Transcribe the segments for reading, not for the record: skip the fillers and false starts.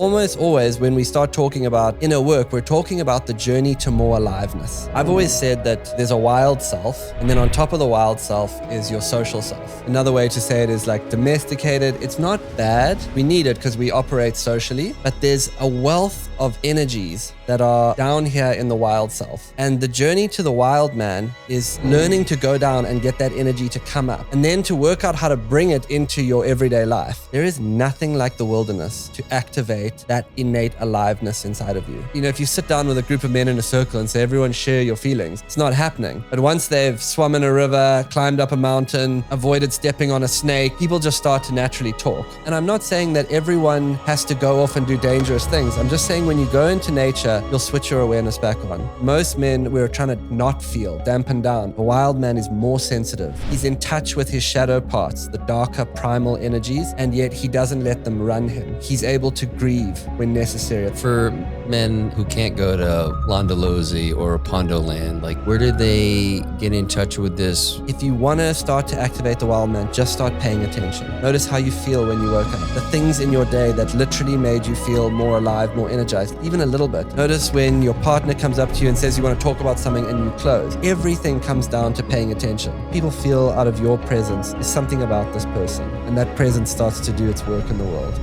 Almost always when we start talking about inner work, we're talking about the journey to more aliveness. I've always said that there's a wild self, and then on top of the wild self is your social self. Another way to say it is like domesticated. It's not bad. We need it because we operate socially, but there's a wealth of energies that are down here in the wild self. And the journey to the wild man is learning to go down and get that energy to come up, and then to work out how to bring it into your everyday life. There is nothing like the wilderness to activate that innate aliveness inside of you. You know, if you sit down with a group of men in a circle and say, everyone share your feelings, it's not happening. But once they've swum in a river, climbed up a mountain, avoided stepping on a snake, people just start to naturally talk. And I'm not saying that everyone has to go off and do dangerous things. I'm just saying when you go into nature, you'll switch your awareness back on. Most men, we're trying to not feel, dampen down. A wild man is more sensitive. He's in touch with his shadow parts, the darker primal energies, and yet he doesn't let them run him. He's able to grieve when necessary. For men who can't go to Londolozi or Pondoland, like where do they get in touch with this? If you want to start to activate the wild man, just start paying attention. Notice how you feel when you woke up. The things in your day that literally made you feel more alive, more energized, even a little bit. Notice when your partner comes up to you and says you want to talk about something and you close. Everything comes down to paying attention. People feel out of your presence. There's something about this person, and that presence starts to do its work in the world.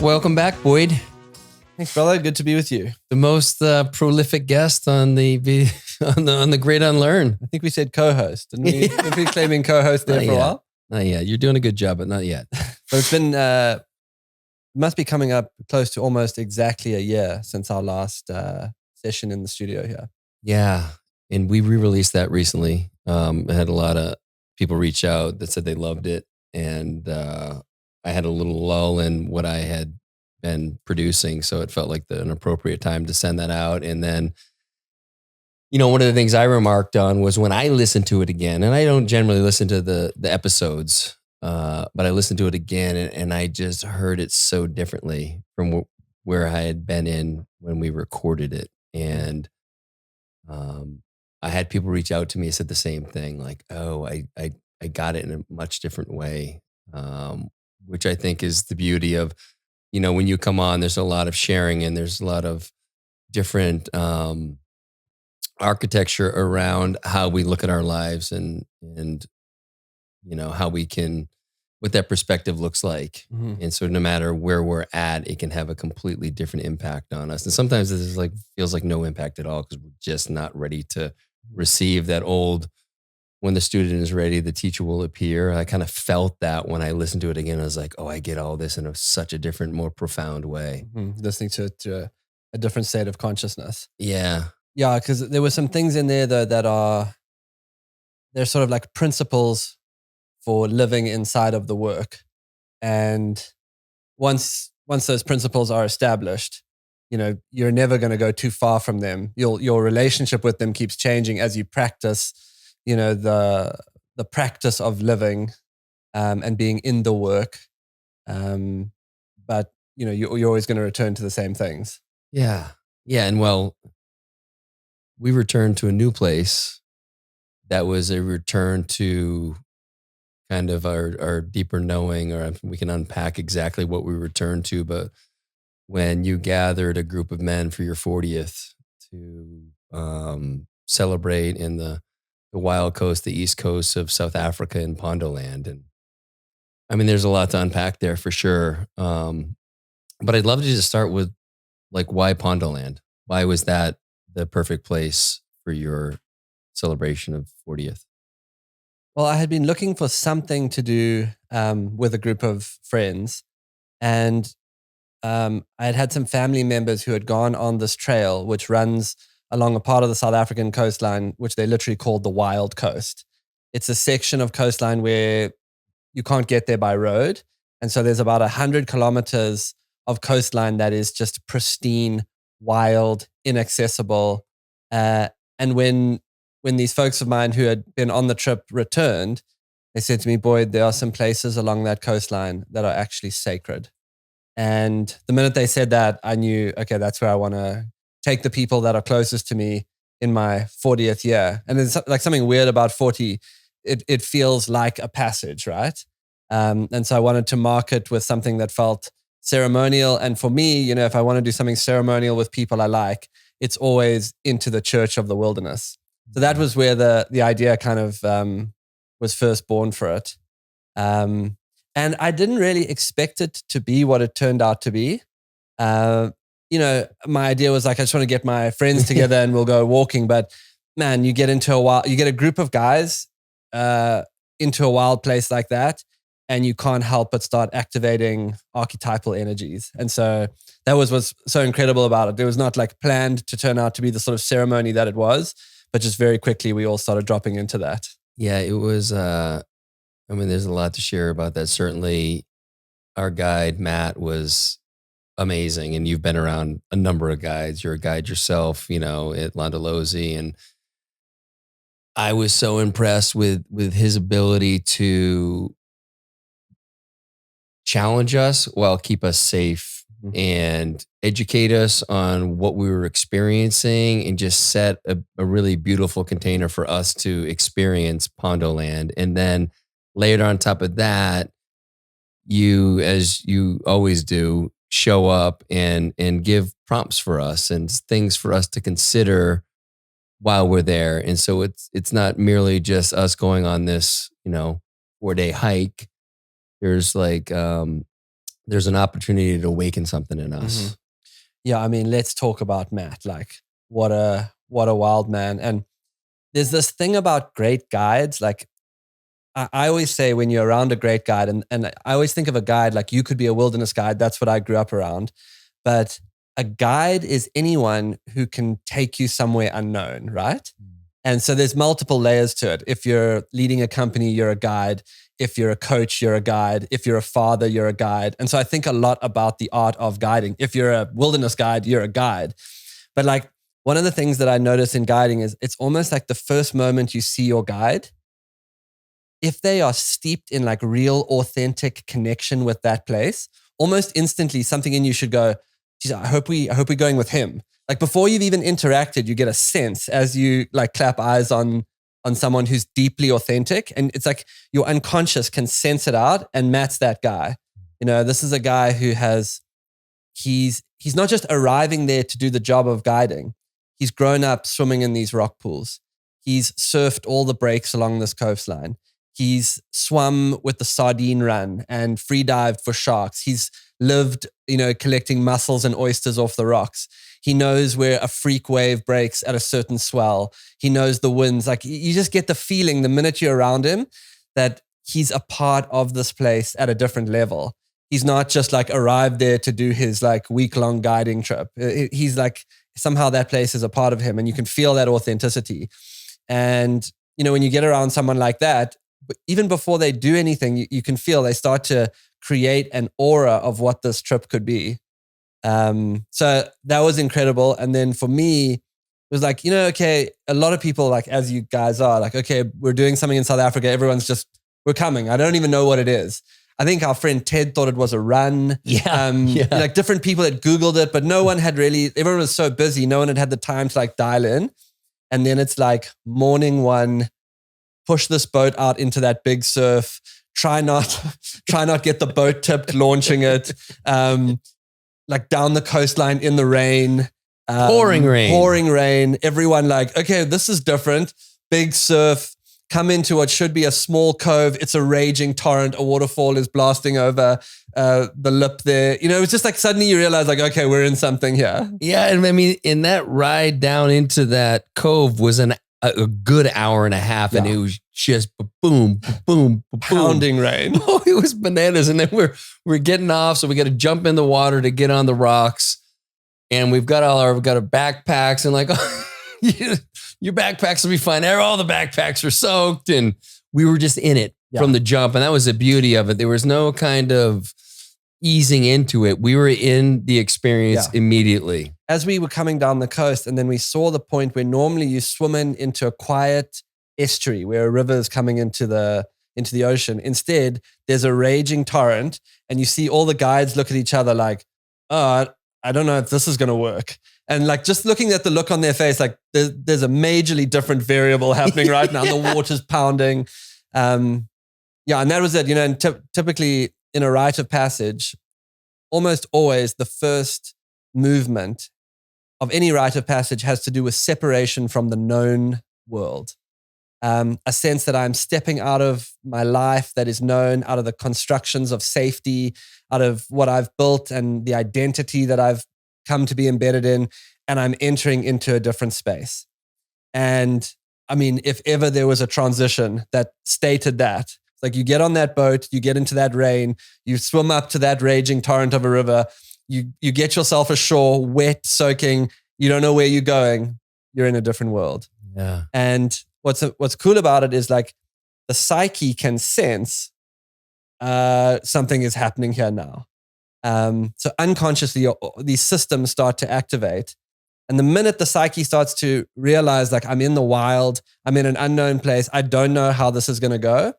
Welcome back, Boyd. Thanks, brother. Good to be with you. The most prolific guest on the Great Unlearn. I think we said co-host, didn't we? Have we claiming co-host there for a while? Not yet. You're doing a good job, but not yet. So it's been, must be coming up close to almost exactly a year since our last session in the studio here. Yeah. And we re-released that recently. I had a lot of people reach out that said they loved it. And I had a little lull in what I had been producing. So it felt like an appropriate time to send that out. And then, you know, one of the things I remarked on was when I listened to it again, and I don't generally listen to the episodes, but I listened to it again and I just heard it so differently from where I had been in when we recorded it. And I had people reach out to me and said the same thing, like, oh, I got it in a much different way. Which I think is the beauty of, you know, when you come on, there's a lot of sharing and there's a lot of different architecture around how we look at our lives and you know, how we can, what that perspective looks like. Mm-hmm. And so no matter where we're at, it can have a completely different impact on us. And sometimes this is like, feels like no impact at all because we're just not ready to receive that old, when the student is ready, the teacher will appear. I kind of felt that when I listened to it again. I was like, oh, I get all this in such a different, more profound way. Mm-hmm. Listening to a different state of consciousness. Yeah. Yeah, because there were some things in there though that they're sort of like principles for living inside of the work. And once those principles are established, you know, you're never going to go too far from them. Your relationship with them keeps changing as you practice, you know, the practice of living and being in the work. But, you know, you're always going to return to the same things. Yeah. Yeah. And well, we returned to a new place that was a return to kind of our deeper knowing, or we can unpack exactly what we returned to. But when you gathered a group of men for your 40th to celebrate in the wild coast, the east coast of South Africa and Pondoland. And I mean, there's a lot to unpack there for sure. But I'd love to just start with like, why Pondoland? Why was that the perfect place for your celebration of 40th? Well, I had been looking for something to do with a group of friends, and I had some family members who had gone on this trail, which runs along a part of the South African coastline, which they literally called the Wild Coast. It's a section of coastline where you can't get there by road. And so there's about 100 kilometers of coastline that is just pristine, wild, inaccessible. And when these folks of mine who had been on the trip returned, they said to me, Boyd, there are some places along that coastline that are actually sacred. And the minute they said that, I knew, okay, that's where I want to take the people that are closest to me in my 40th year. And there's like something weird about 40. It feels like a passage, right? And so I wanted to mark it with something that felt ceremonial. And for me, you know, if I want to do something ceremonial with people I like, it's always into the church of the wilderness. So that was where the idea kind of was first born for it. And I didn't really expect it to be what it turned out to be. You know, my idea was like, I just want to get my friends together and we'll go walking. But man, you get a group of guys into a wild place like that, and you can't help but start activating archetypal energies. And so that was what's so incredible about it. It was not like planned to turn out to be the sort of ceremony that it was, but just very quickly we all started dropping into that. Yeah, it was, I mean, there's a lot to share about that. Certainly our guide, Matt, was amazing. And you've been around a number of guides. You're a guide yourself, you know, at Landalosi. And I was so impressed with his ability to challenge us while keep us safe and educate us on what we were experiencing and just set a really beautiful container for us to experience Pondo Land. And then layered on top of that, you, as you always do, show up and give prompts for us and things for us to consider while we're there. And so it's not merely just us going on this, you know, 4-day hike. There's like, there's an opportunity to awaken something in us. Yeah. I mean, let's talk about Matt. Like what a wild man. And there's this thing about great guides. Like I always say when you're around a great guide, and I always think of a guide, like you could be a wilderness guide. That's what I grew up around. But a guide is anyone who can take you somewhere unknown, right? And so there's multiple layers to it. If you're leading a company, you're a guide. If you're a coach, you're a guide. If you're a father, you're a guide. And so I think a lot about the art of guiding. If you're a wilderness guide, you're a guide. But like one of the things that I notice in guiding is it's almost like the first moment you see your guide, if they are steeped in like real authentic connection with that place, almost instantly something in you should go, geez, I hope we're going with him. Like before you've even interacted, you get a sense as you like clap eyes on someone who's deeply authentic. And it's like your unconscious can sense it out. And Matt's that guy. You know, this is a guy who he's not just arriving there to do the job of guiding. He's grown up swimming in these rock pools. He's surfed all the breaks along this coastline. He's swum with the sardine run and free dived for sharks. He's lived, you know, collecting mussels and oysters off the rocks. He knows where a freak wave breaks at a certain swell. He knows the winds. Like you just get the feeling the minute you're around him that he's a part of this place at a different level. He's not just like arrived there to do his like week-long guiding trip. He's like somehow that place is a part of him and you can feel that authenticity. And, you know, when you get around someone like that, even before they do anything, you can feel they start to create an aura of what this trip could be. So that was incredible. And then for me, it was like, you know, okay, a lot of people, like as you guys are, like, okay, we're doing something in South Africa. Everyone's just, we're coming. I don't even know what it is. I think our friend Ted thought it was a run. Like different people had Googled it, but no one had really, everyone was so busy. No one had the time to like dial in. And then it's like morning one, push this boat out into that big surf. Try not get the boat tipped launching it. Like down the coastline in the rain. Pouring rain. Everyone like, okay, this is different. Big surf. Come into what should be a small cove. It's a raging torrent. A waterfall is blasting over the lip there. You know, it's just like suddenly you realize like, okay, we're in something here. Yeah. And I mean, in that ride down into that cove was a good hour and a half, and it was just boom, boom, pounding rain. Oh, it was bananas. And then we're getting off, so we got to jump in the water to get on the rocks, and we've got our backpacks, and like, your backpacks will be fine. All the backpacks are soaked, and we were just in it from the jump, and that was the beauty of it. There was no kind of easing into it. We were in the experience immediately. As we were coming down the coast, and then we saw the point where normally you swim into a quiet estuary where a river is coming into into the ocean. Instead, there's a raging torrent, and you see all the guides look at each other like, oh, I don't know if this is going to work. And like just looking at the look on their face, like there's a majorly different variable happening right now. The water's pounding. Yeah, and that was it. And typically in a rite of passage, almost always the first movement of any rite of passage has to do with separation from the known world. A sense that I'm stepping out of my life that is known, out of the constructions of safety, out of what I've built and the identity that I've come to be embedded in, and I'm entering into a different space. And I mean, if ever there was a transition that stated that, like you get on that boat, you get into that rain, you swim up to that raging torrent of a river, you get yourself ashore, wet, soaking, you don't know where you're going, you're in a different world. Yeah. And what's cool about it is like the psyche can sense something is happening here now. So unconsciously, these systems start to activate. And the minute the psyche starts to realize like I'm in the wild, I'm in an unknown place, I don't know how this is going to go,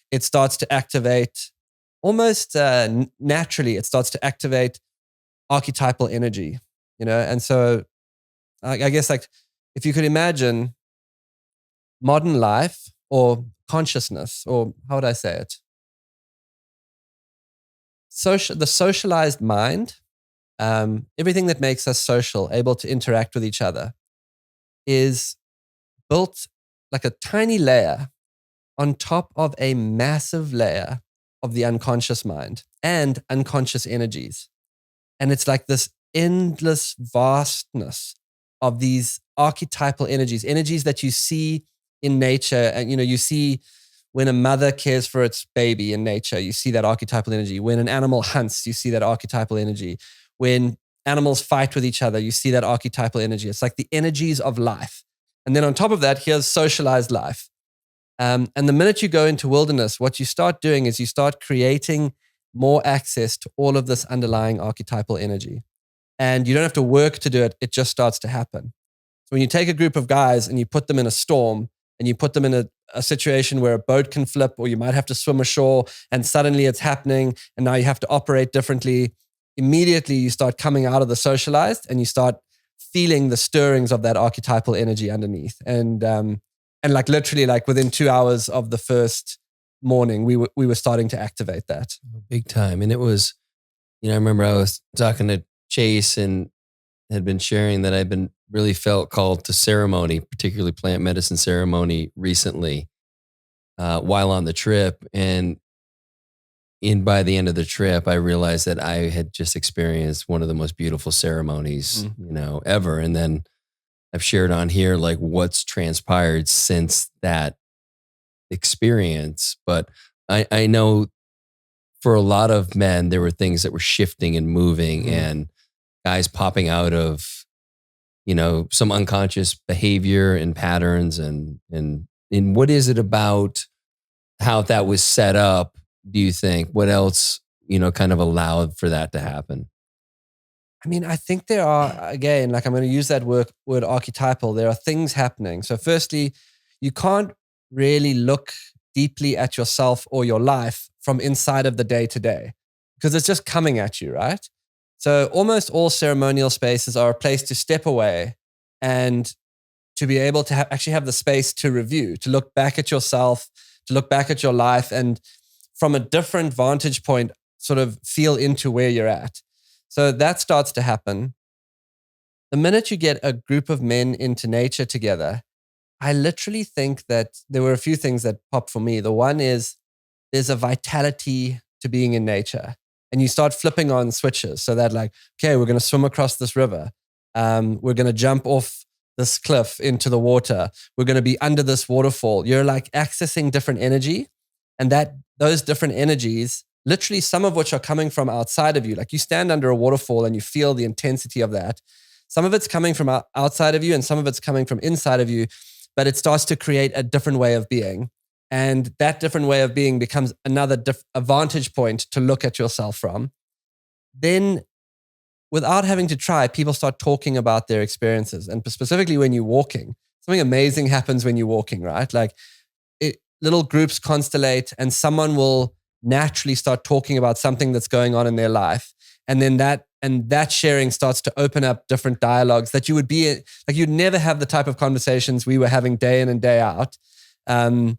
it starts to activate almost naturally. It starts to activate archetypal energy, And so I guess like if you could imagine modern life or consciousness, or how would I say it? The socialized mind, everything that makes us social, able to interact with each other, is built like a tiny layer on top of a massive layer of the unconscious mind and unconscious energies. And it's like this endless vastness of these archetypal energies that you see in nature. And, you see when a mother cares for its baby in nature, you see that archetypal energy. When an animal hunts, you see that archetypal energy. When animals fight with each other, you see that archetypal energy. It's like the energies of life. And then on top of that, here's socialized life. And the minute you go into wilderness, what you start doing is you start creating more access to all of this underlying archetypal energy. And you don't have to work to do it. It just starts to happen. So when you take a group of guys and you put them in a storm and you put them in a situation where a boat can flip or you might have to swim ashore and suddenly it's happening and now you have to operate differently, immediately you start coming out of the socialized and you start feeling the stirrings of that archetypal energy underneath. And like literally like within 2 hours of the first morning, we were starting to activate that. Big time. And it was, I remember I was talking to Chase and had been sharing that I've been really felt called to ceremony, particularly plant medicine ceremony recently, while on the trip. And by the end of the trip, I realized that I had just experienced one of the most beautiful ceremonies, ever. And then I've shared on here like what's transpired since that experience. But I know for a lot of men, there were things that were shifting and moving and guys popping out of, some unconscious behavior and patterns. And what is it about how that was set up, do you think? What else, kind of allowed for that to happen? I mean, I think there are, again, like I'm going to use that word archetypal. There are things happening. So firstly, you can't really look deeply at yourself or your life from inside of the day to day because it's just coming at you, right? So almost all ceremonial spaces are a place to step away and to be able to actually have the space to review, to look back at yourself, to look back at your life and from a different vantage point, sort of feel into where you're at. So that starts to happen. The minute you get a group of men into nature together, I literally think that there were a few things that popped for me. The one is there's a vitality to being in nature. And you start flipping on switches so that like, okay, we're going to swim across this river. We're going to jump off this cliff into the water. We're going to be under this waterfall. You're like accessing different energy. And those different energies, literally some of which are coming from outside of you. Like you stand under a waterfall and you feel the intensity of that. Some of it's coming from outside of you and some of it's coming from inside of you, but it starts to create a different way of being. And that different way of being becomes a vantage point to look at yourself from. Then without having to try, people start talking about their experiences. And specifically when you're walking, something amazing happens when you're walking, right? Like little groups constellate and someone will naturally start talking about something that's going on in their life. And then that sharing starts to open up different dialogues that you would be like, you'd never have the type of conversations we were having day in and day out in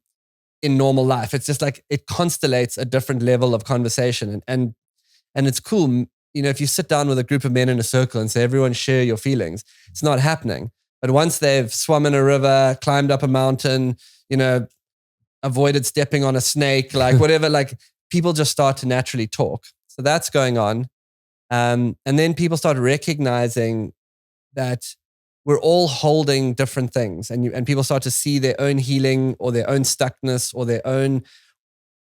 normal life. It's just like it constellates a different level of conversation. And it's cool. If you sit down with a group of men in a circle and say, everyone share your feelings, it's not happening. But once they've swum in a river, climbed up a mountain, avoided stepping on a snake, like whatever, like people just start to naturally talk. So that's going on. And then people start recognizing that we're all holding different things, and people start to see their own healing or their own stuckness or their own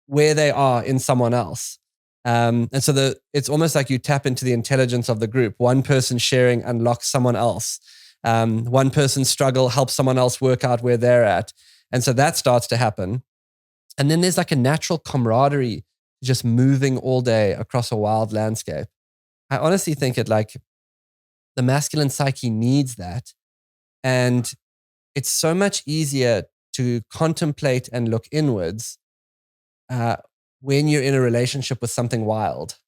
where they are in someone else. And so it's almost like you tap into the intelligence of the group. One person sharing unlocks someone else. One person's struggle helps someone else work out where they're at. And so that starts to happen. And then there's like a natural camaraderie just moving all day across a wild landscape. I honestly think the masculine psyche needs that. And it's so much easier to contemplate and look inwards when you're in a relationship with something wild.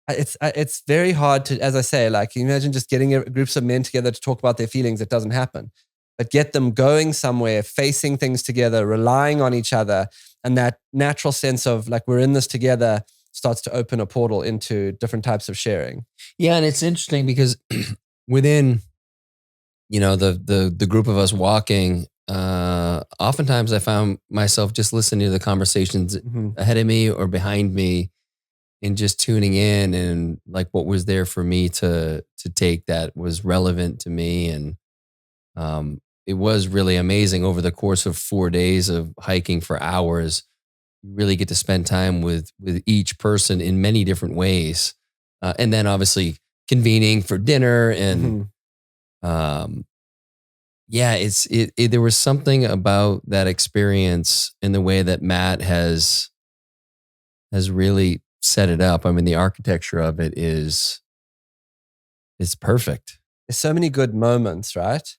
It's very hard to, as I say, like imagine just getting groups of men together to talk about their feelings. It doesn't happen. But get them going somewhere, facing things together, relying on each other. And that natural sense of like, we're in this together starts to open a portal into different types of sharing. Yeah. And it's interesting because within, the group of us walking, oftentimes I found myself just listening to the conversations ahead of me or behind me and just tuning in and like what was there for me to take that was relevant to me. And it was really amazing over the course of 4 days of hiking for hours. You really get to spend time with each person in many different ways. And then obviously convening for dinner and there was something about that experience in the way that Matt has really set it up. I mean, the architecture of it is perfect. There's so many good moments, right?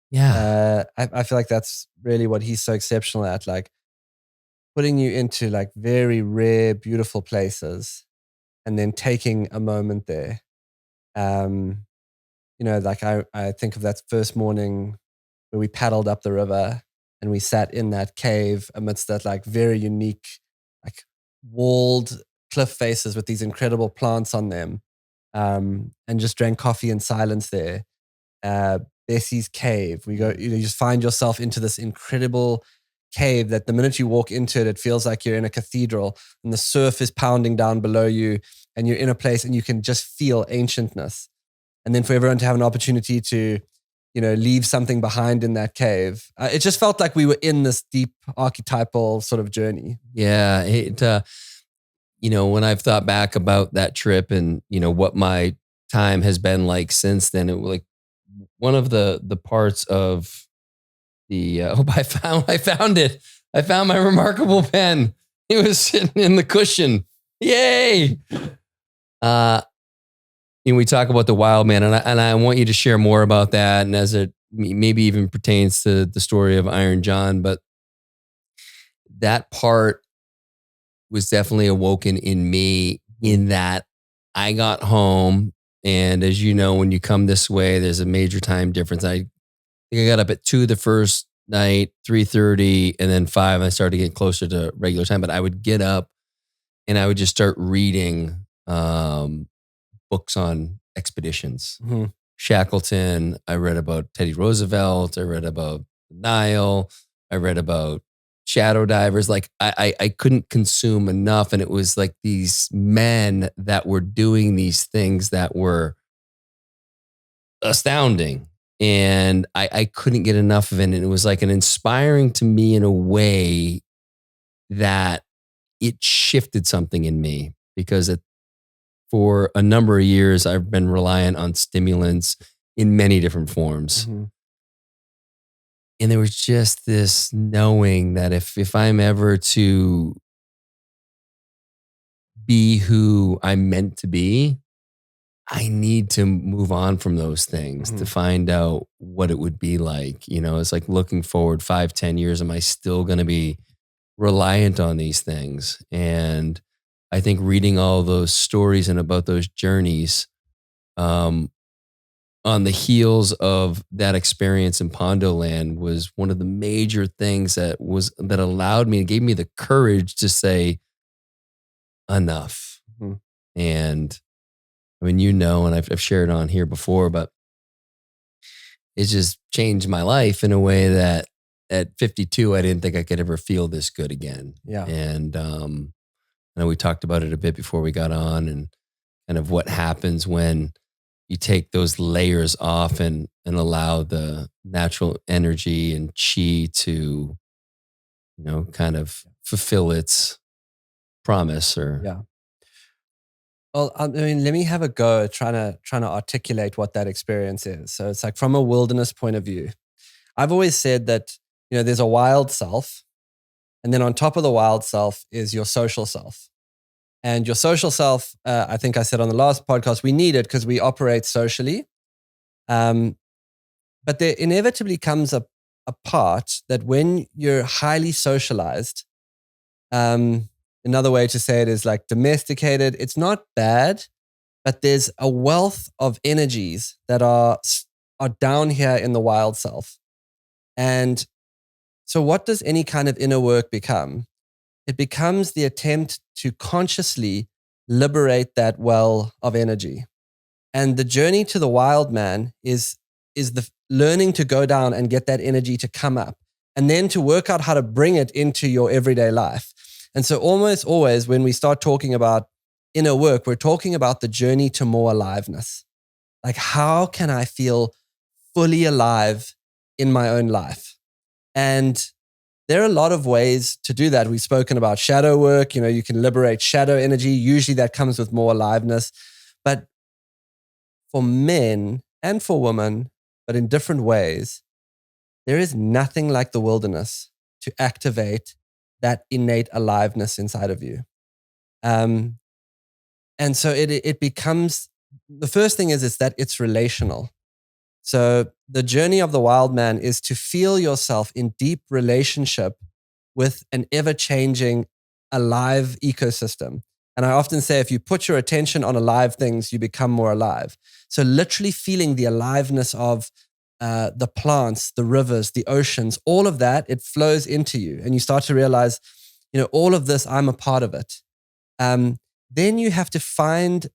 Yeah. I feel like that's really what he's so exceptional at, like putting you into like very rare, beautiful places and then taking a moment there. Like I think of that first morning where we paddled up the river and we sat in that cave amidst that like very unique, like walled cliff faces with these incredible plants on them, and just drank coffee in silence there. Bessie's cave. We go, you just find yourself into this incredible cave that the minute you walk into it, it feels like you're in a cathedral and the surf is pounding down below you and you're in a place and you can just feel ancientness. And then for everyone to have an opportunity to, leave something behind in that cave. It just felt like we were in this deep archetypal sort of journey. Yeah. When I've thought back about that trip and, what my time has been like since then, it was like one of the parts of the, I found it. I found my remarkable pen. It was sitting in the cushion. Yay. We talk about the wild man, and I want you to share more about that, and as it maybe even pertains to the story of Iron John, but that part was definitely awoken in me in that I got home, and as you know, when you come this way, there's a major time difference. I think I got up at 2 the first night, 3:30, and then 5, and I started to get closer to regular time, but I would get up and I would just start reading books on expeditions. Shackleton, I read about Teddy Roosevelt, I read about the Nile, I read about shadow divers. Like I couldn't consume enough. And it was like these men that were doing these things that were astounding. And I couldn't get enough of it. And it was like an inspiring to me in a way that it shifted something in me because for a number of years, I've been reliant on stimulants in many different forms. And there was just this knowing that if I'm ever to be who I'm meant to be, I need to move on from those things to find out what it would be like. It's like looking forward 5-10 years. Am I still going to be reliant on these things. And I think reading all those stories and about those journeys, on the heels of that experience in Pondo Land was one of the major things that allowed me and gave me the courage to say enough. Mhm. And I mean, and I've shared on here before, but it just changed my life in a way that at 52, I didn't think I could ever feel this good again. Yeah. And I know we talked about it a bit before we got on, and kind of what happens when you take those layers off and allow the natural energy and chi to, kind of fulfill its promise. Or Yeah. Well, I mean, let me have a go at trying to articulate what that experience is. So it's like from a wilderness point of view. I've always said that, there's a wild self, and then on top of the wild self is your social self. And your social self, I think I said on the last podcast, we need it because we operate socially. But there inevitably comes a part that when you're highly socialized, another way to say it is like domesticated. It's not bad, but there's a wealth of energies that are down here in the wild self. And so what does any kind of inner work become? It becomes the attempt to consciously liberate that well of energy. And the journey to the wild man is the learning to go down and get that energy to come up, and then to work out how to bring it into your everyday life. And so almost always when we start talking about inner work, we're talking about the journey to more aliveness. Like, how can I feel fully alive in my own life? And there are a lot of ways to do that. We've spoken about shadow work. You can liberate shadow energy. Usually that comes with more aliveness. But for men and for women, but in different ways, there is nothing like the wilderness to activate that innate aliveness inside of you. And so it becomes, the first thing is that it's relational. So the journey of the wild man is to feel yourself in deep relationship with an ever-changing, alive ecosystem. And I often say, if you put your attention on alive things, you become more alive. So literally feeling the aliveness of the plants, the rivers, the oceans, all of that, it flows into you. And you start to realize, all of this, I'm a part of it. Then you have to find,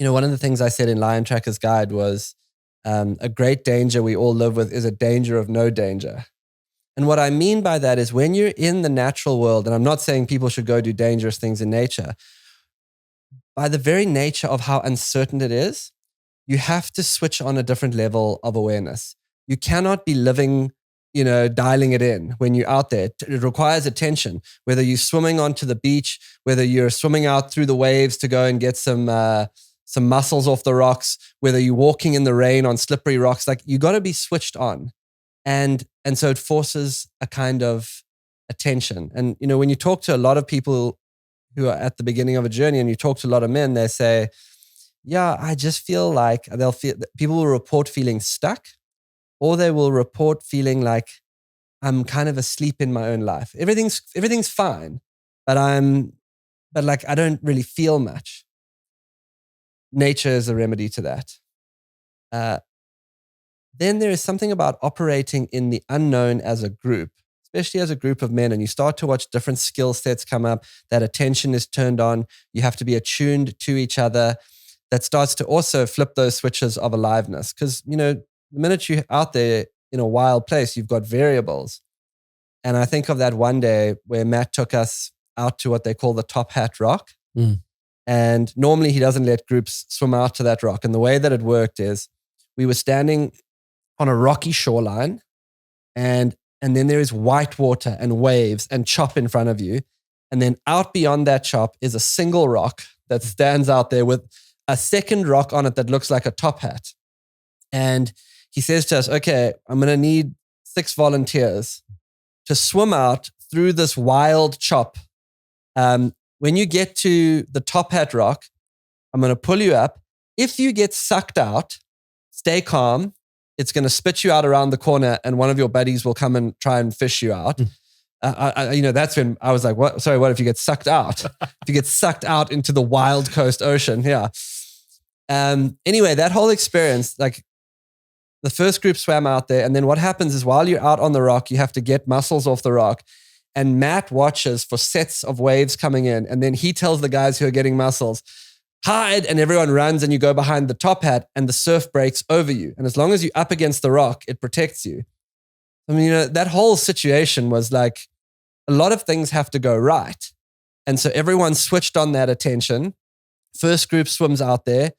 one of the things I said in Lion Tracker's Guide was, a great danger we all live with is a danger of no danger. And what I mean by that is when you're in the natural world, and I'm not saying people should go do dangerous things in nature, by the very nature of how uncertain it is, you have to switch on a different level of awareness. You cannot be living, dialing it in when you're out there. It requires attention, whether you're swimming onto the beach, whether you're swimming out through the waves to go and get some mussels off the rocks, whether you're walking in the rain on slippery rocks, like you got to be switched on. And so it forces a kind of attention. And, when you talk to a lot of people who are at the beginning of a journey and you talk to a lot of men, they say, yeah, I just feel like people will report feeling stuck, or they will report feeling like I'm kind of asleep in my own life. Everything's fine, but like I don't really feel much. Nature is a remedy to that. Then there is something about operating in the unknown as a group, especially as a group of men, and you start to watch different skill sets come up, that attention is turned on, you have to be attuned to each other. That starts to also flip those switches of aliveness. Because, the minute you're out there in a wild place, you've got variables. And I think of that one day where Matt took us out to what they call the Top Hat Rock. Mm. And normally he doesn't let groups swim out to that rock. And the way that it worked is we were standing on a rocky shoreline, and then there is white water and waves and chop in front of you. And then out beyond that chop is a single rock that stands out there with a second rock on it that looks like a top hat. And he says to us, okay, I'm going to need 6 volunteers to swim out through this wild chop. When you get to the top hat rock, I'm going to pull you up. If you get sucked out, stay calm. It's going to spit you out around the corner and one of your buddies will come and try and fish you out. That's when I was like, what? Sorry, what if you get sucked out? If you get sucked out into the wild coast ocean, yeah. Anyway, that whole experience, like the first group swam out there, and then what happens is while you're out on the rock, you have to get mussels off the rock. And Matt watches for sets of waves coming in, and then he tells the guys who are getting mussels, hide, and everyone runs, and you go behind the top hat, and the surf breaks over you. And as long as you're up against the rock, it protects you. I mean, that whole situation was like, a lot of things have to go right. And so everyone switched on that attention. First group swims out there.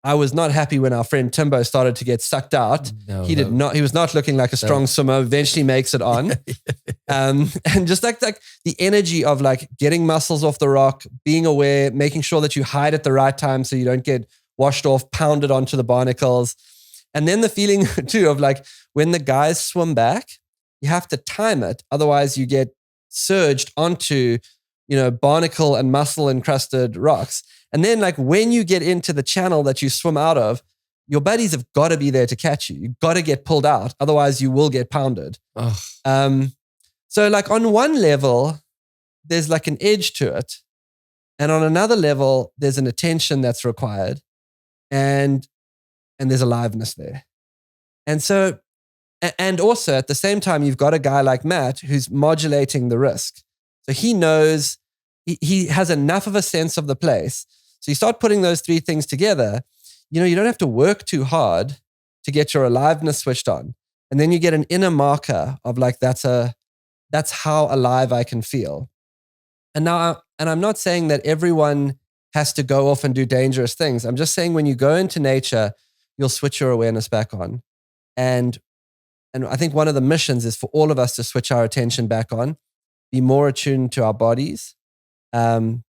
I was not happy when our friend Timbo started to get sucked out. He was not looking like a strong swimmer, eventually makes it on. And just like the energy of like getting mussels off the rock, being aware, making sure that you hide at the right time so you don't get washed off, pounded onto the barnacles. And then the feeling too of like when the guys swim back, you have to time it. Otherwise you get surged onto, barnacle and mussel encrusted rocks. And then like when you get into the channel that you swim out of, your buddies have got to be there to catch you. You've got to get pulled out. Otherwise you will get pounded. So like on one level, there's like an edge to it. And on another level, there's an attention that's required. And there's aliveness there. And so, and also at the same time, you've got a guy like Matt who's modulating the risk. So he knows, he has enough of a sense of the place. So you start putting those three things together, you don't have to work too hard to get your aliveness switched on. And then you get an inner marker of like, that's how alive I can feel. And I'm not saying that everyone has to go off and do dangerous things. I'm just saying when you go into nature, you'll switch your awareness back on. And I think one of the missions is for all of us to switch our attention back on, be more attuned to our bodies, and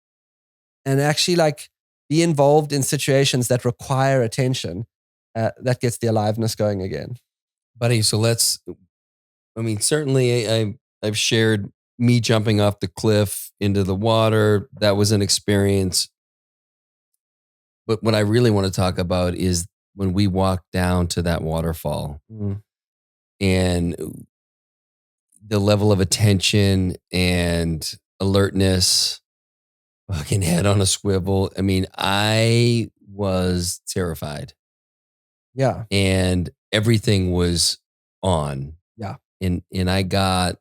actually like be involved in situations that require attention. That gets the aliveness going again. Buddy, so certainly I've shared me jumping off the cliff into the water. That was an experience. But what I really want to talk about is when we walked down to that waterfall and the level of attention and alertness, fucking head on a swivel. I mean, I was terrified. Yeah. And everything was on. Yeah. And I got,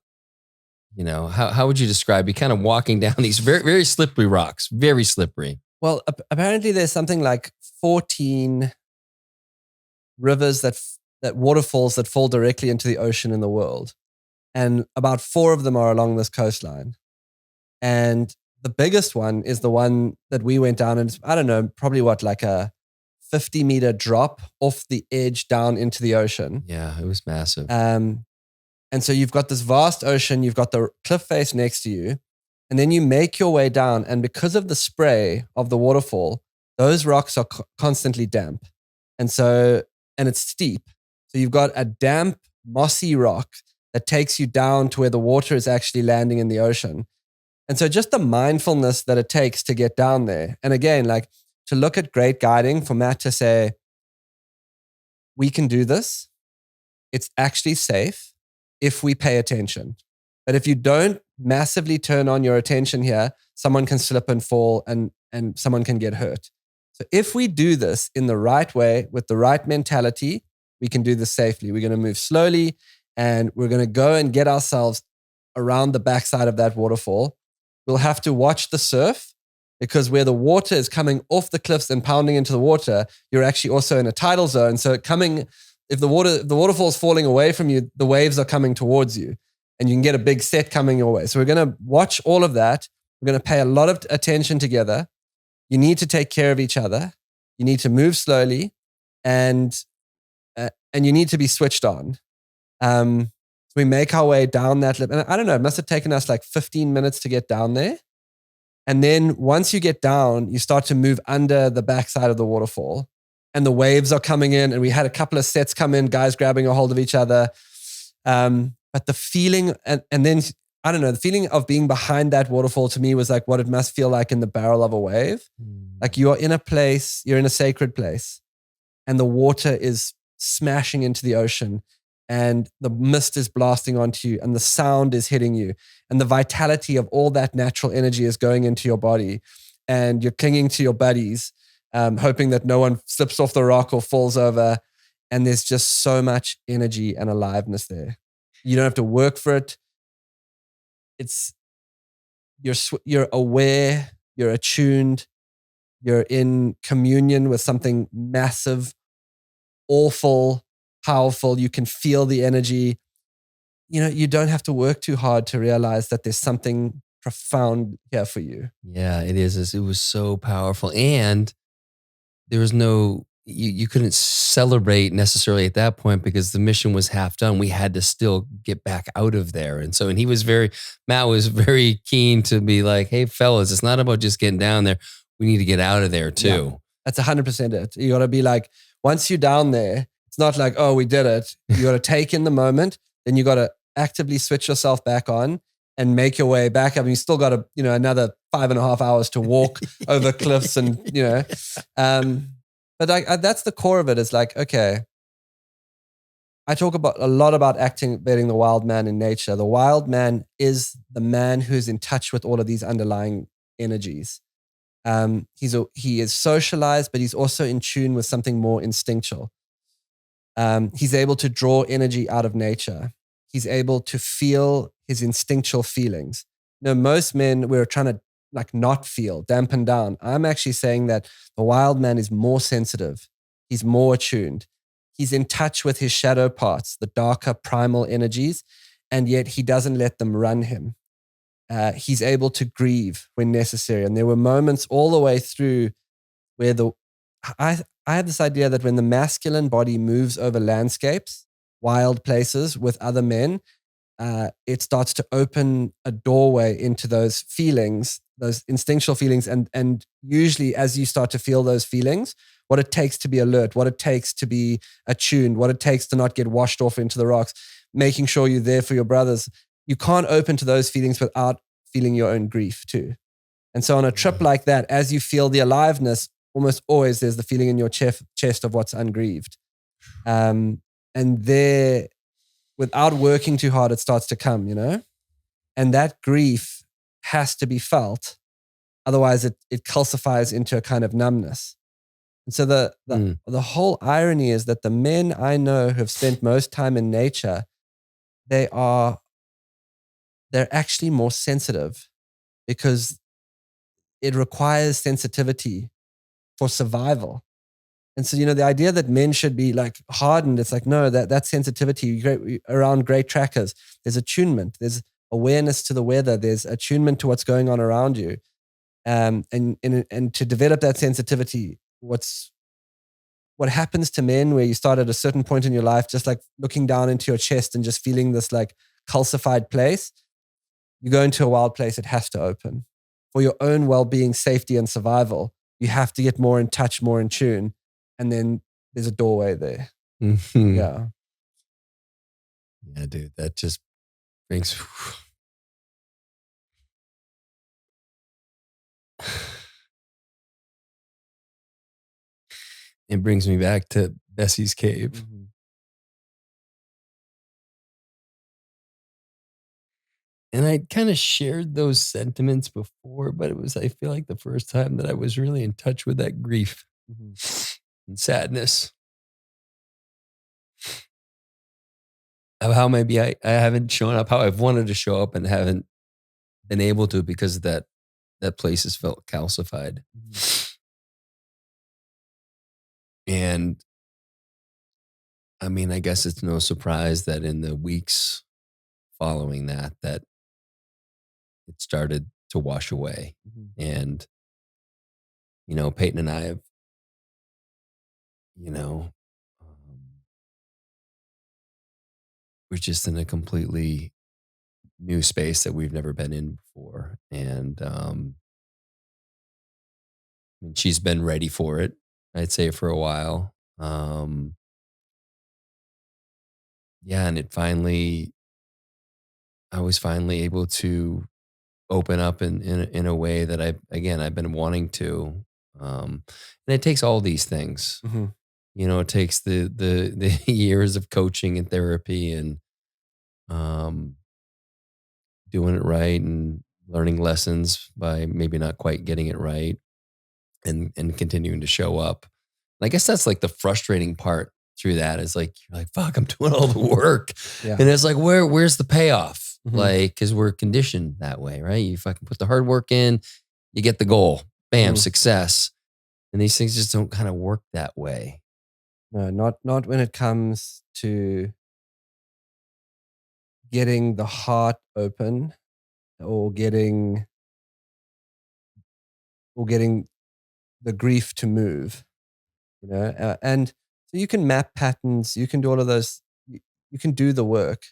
how would you describe you kind of walking down these very, very slippery rocks, very slippery. Well, apparently there's something like 14 rivers that waterfalls that fall directly into the ocean in the world. And about 4 of them are along this coastline. And the biggest one is the one that we went down, and it's, I don't know, probably like a 50-meter drop off the edge down into the ocean. Yeah, it was massive. And so you've got this vast ocean, you've got the cliff face next to you, and then you make your way down. And because of the spray of the waterfall, those rocks are constantly damp. And it's steep. So you've got a damp, mossy rock that takes you down to where the water is actually landing in the ocean. And so just the mindfulness that it takes to get down there. And again, like to look at great guiding for Matt to say, we can do this. It's actually safe if we pay attention. But if you don't massively turn on your attention here, someone can slip and fall and someone can get hurt. So if we do this in the right way with the right mentality, we can do this safely. We're going to move slowly and we're going to go and get ourselves around the backside of that waterfall. We'll have to watch the surf because where the water is coming off the cliffs and pounding into the water, you're actually also in a tidal zone. So if the waterfall's falling away from you, the waves are coming towards you and you can get a big set coming your way. So we're going to watch all of that. We're going to pay a lot of attention together. You need to take care of each other. You need to move slowly and you need to be switched on. So we make our way down that lip. And I don't know, it must have taken us like 15 minutes to get down there. And then once you get down, you start to move under the backside of the waterfall and the waves are coming in. And we had a couple of sets come in, guys grabbing a hold of each other. But the feeling, and then, I don't know, the feeling of being behind that waterfall to me was like what it must feel like in the barrel of a wave. Like you are in a place, you're in a sacred place and the water is smashing into the ocean and the mist is blasting onto you and the sound is hitting you and the vitality of all that natural energy is going into your body and you're clinging to your buddies, hoping that no one slips off the rock or falls over. And there's just so much energy and aliveness there. You don't have to work for it. It's you're aware, you're attuned, you're in communion with something massive, awful, powerful. You can feel the energy. You don't have to work too hard to realize that there's something profound here for you. Yeah, it is. It was so powerful. And there was you couldn't celebrate necessarily at that point because the mission was half done. We had to still get back out of there. And Matt was very keen to be like, hey, fellas, it's not about just getting down there. We need to get out of there too. Yeah, that's 100% it. You got to be like, once you're down there, it's not like, oh, we did it. You got to take in the moment. Then you got to actively switch yourself back on and make your way back up. And you still got to, another 5.5 hours to walk over cliffs and, but that's the core of it. Is like, okay, I talk a lot about activating the wild man in nature. The wild man is the man who's in touch with all of these underlying energies. He is socialized, but he's also in tune with something more instinctual. He's able to draw energy out of nature. He's able to feel his instinctual feelings. Most men, we're trying to not feel, dampen down. I'm actually saying that the wild man is more sensitive. He's more attuned. He's in touch with his shadow parts, the darker primal energies, and yet he doesn't let them run him. He's able to grieve when necessary. And there were moments all the way through where I had this idea that when the masculine body moves over landscapes, wild places with other men, it starts to open a doorway into those feelings, those instinctual feelings. And usually as you start to feel those feelings, what it takes to be alert, what it takes to be attuned, what it takes to not get washed off into the rocks, making sure you're there for your brothers. You can't open to those feelings without feeling your own grief too. And so on a trip like that, as you feel the aliveness, almost always there's the feeling in your chest of what's ungrieved. And there, without working too hard, it starts to come, And that grief has to be felt. Otherwise, it calcifies into a kind of numbness. And so the whole irony is that the men I know who have spent most time in nature, they're actually more sensitive because it requires sensitivity for survival. And so, the idea that men should be hardened, it's no, that sensitivity around great trackers, there's attunement, there's awareness to the weather, there's attunement to what's going on around you. And to develop that sensitivity, what happens to men where you start at a certain point in your life, just looking down into your chest and just feeling this calcified place, you go into a wild place, it has to open. For your own well-being, safety, and survival, you have to get more in touch, more in tune. And then there's a doorway there. Mm-hmm. Yeah. Yeah, dude, that just brings... It brings me back to Bessie's cave. Mm-hmm. And I kind of shared those sentiments before, but I feel like the first time that I was really in touch with that grief and sadness of how maybe I haven't shown up how I've wanted to show up and haven't been able to because that place has felt calcified. And I mean, I guess it's no surprise that in the weeks following that it started to wash away. And, Peyton and I have, we're just in a completely new space that we've never been in before. And I mean, she's been ready for it, I'd say, for a while. Yeah, and I was finally able to open up in a way that I've been wanting to. And it takes all these things, it takes the years of coaching and therapy and um, doing it right and learning lessons by maybe not quite getting it right and continuing to show up. And I guess that's like the frustrating part through that is like you're like, fuck, I'm doing all the work. Yeah. And it's like, where's the payoff? Mhm. Like, because we're conditioned that way, right? You fucking put the hard work in, you get the goal. Bam, Mhm. success. And these things just don't kind of work that way. No, not when it comes to getting the heart open or getting the grief to move, and so you can map patterns, you can do all of those, you can do the work,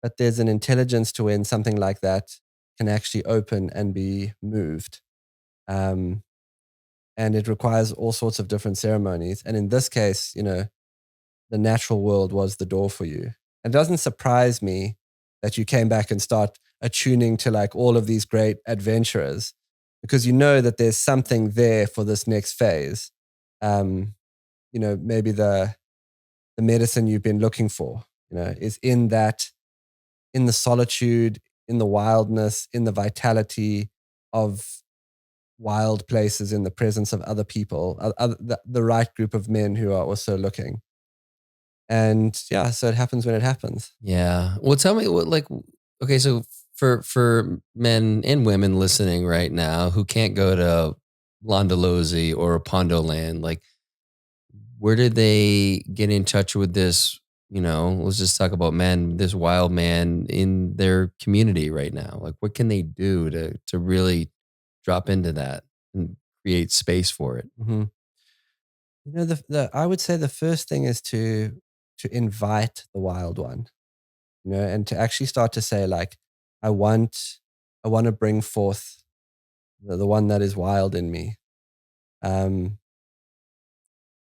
but there's an intelligence to when something like that can actually open and be moved. Um, and it requires all sorts of different ceremonies. And in this case, the natural world was the door for you. It doesn't surprise me that you came back and start attuning to like all of these great adventurers because you know that there's something there for this next phase. Maybe the medicine you've been looking for, is in the solitude, in the wildness, in the vitality of wild places, in the presence of other people, the right group of men who are also looking. And yeah, so it happens when it happens. Yeah. Well, tell me what, like, okay, so for men and women listening right now who can't go to Londolozi or Pondo Land, like, where did they get in touch with this? Let's just talk about men, this wild man in their community right now. Like, what can they do to really drop into that and create space for it? Hmm. I would say the first thing is to invite the wild one, and to actually start to say like, I want, I want to bring forth the one that is wild in me. Um,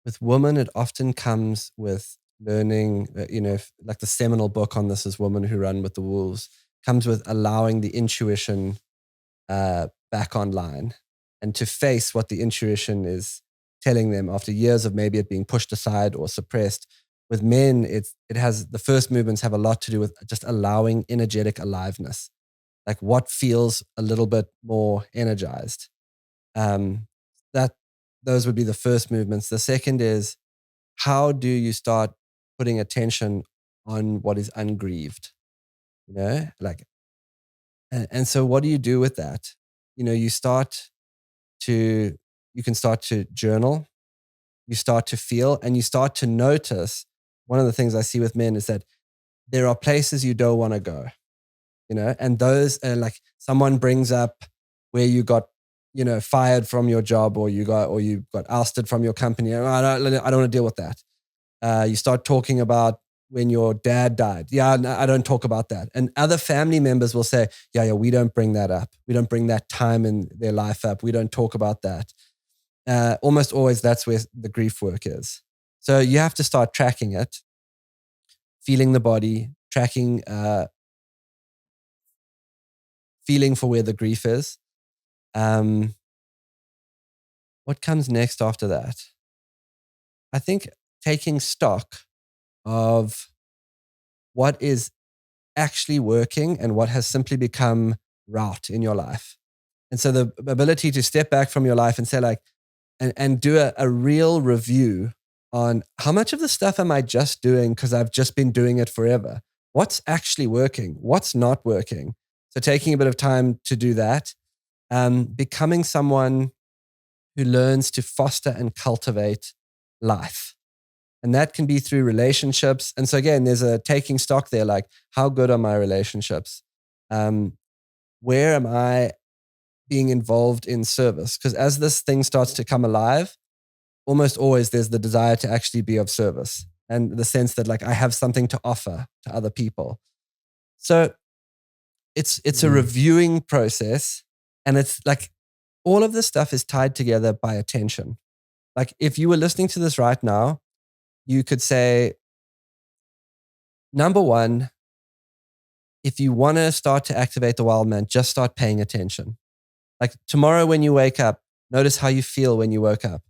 with women, it often comes with learning, like the seminal book on this is Women Who Run with the Wolves, comes with allowing the intuition back online and to face what the intuition is telling them after years of maybe it being pushed aside or suppressed. With men, it has the first movements have a lot to do with just allowing energetic aliveness, like what feels a little bit more energized. Um, that those would be the first movements. The second is how do you start putting attention on what is ungrieved? Like, and so what do you do with that? You start to, you can start to journal, you start to feel, and you start to notice. One of the things I see with men is that there are places you don't want to go, and those are like someone brings up where you got, fired from your job or you got ousted from your company. I don't want to deal with that. You start talking about when your dad died. Yeah, no, I don't talk about that. And other family members will say, yeah, we don't bring that up. We don't bring that time in their life up. We don't talk about that. Almost always that's where the grief work is. So you have to start tracking it, feeling the body, tracking, feeling for where the grief is. What comes next after that? I think taking stock of what is actually working and what has simply become route in your life. And so the ability to step back from your life and say like, and do a real review on how much of the stuff am I just doing because I've just been doing it forever? What's actually working? What's not working? So taking a bit of time to do that, becoming someone who learns to foster and cultivate life. And that can be through relationships. And so again, there's a taking stock there, like how good are my relationships? Where am I being involved in service? Because as this thing starts to come alive, almost always there's the desire to actually be of service and the sense that like I have something to offer to other people. So it's a reviewing process, and it's like all of this stuff is tied together by attention. Like if you were listening to this right now, you could say, number one, if you want to start to activate the wild man, just start paying attention. Like tomorrow when you wake up, notice how you feel when you woke up.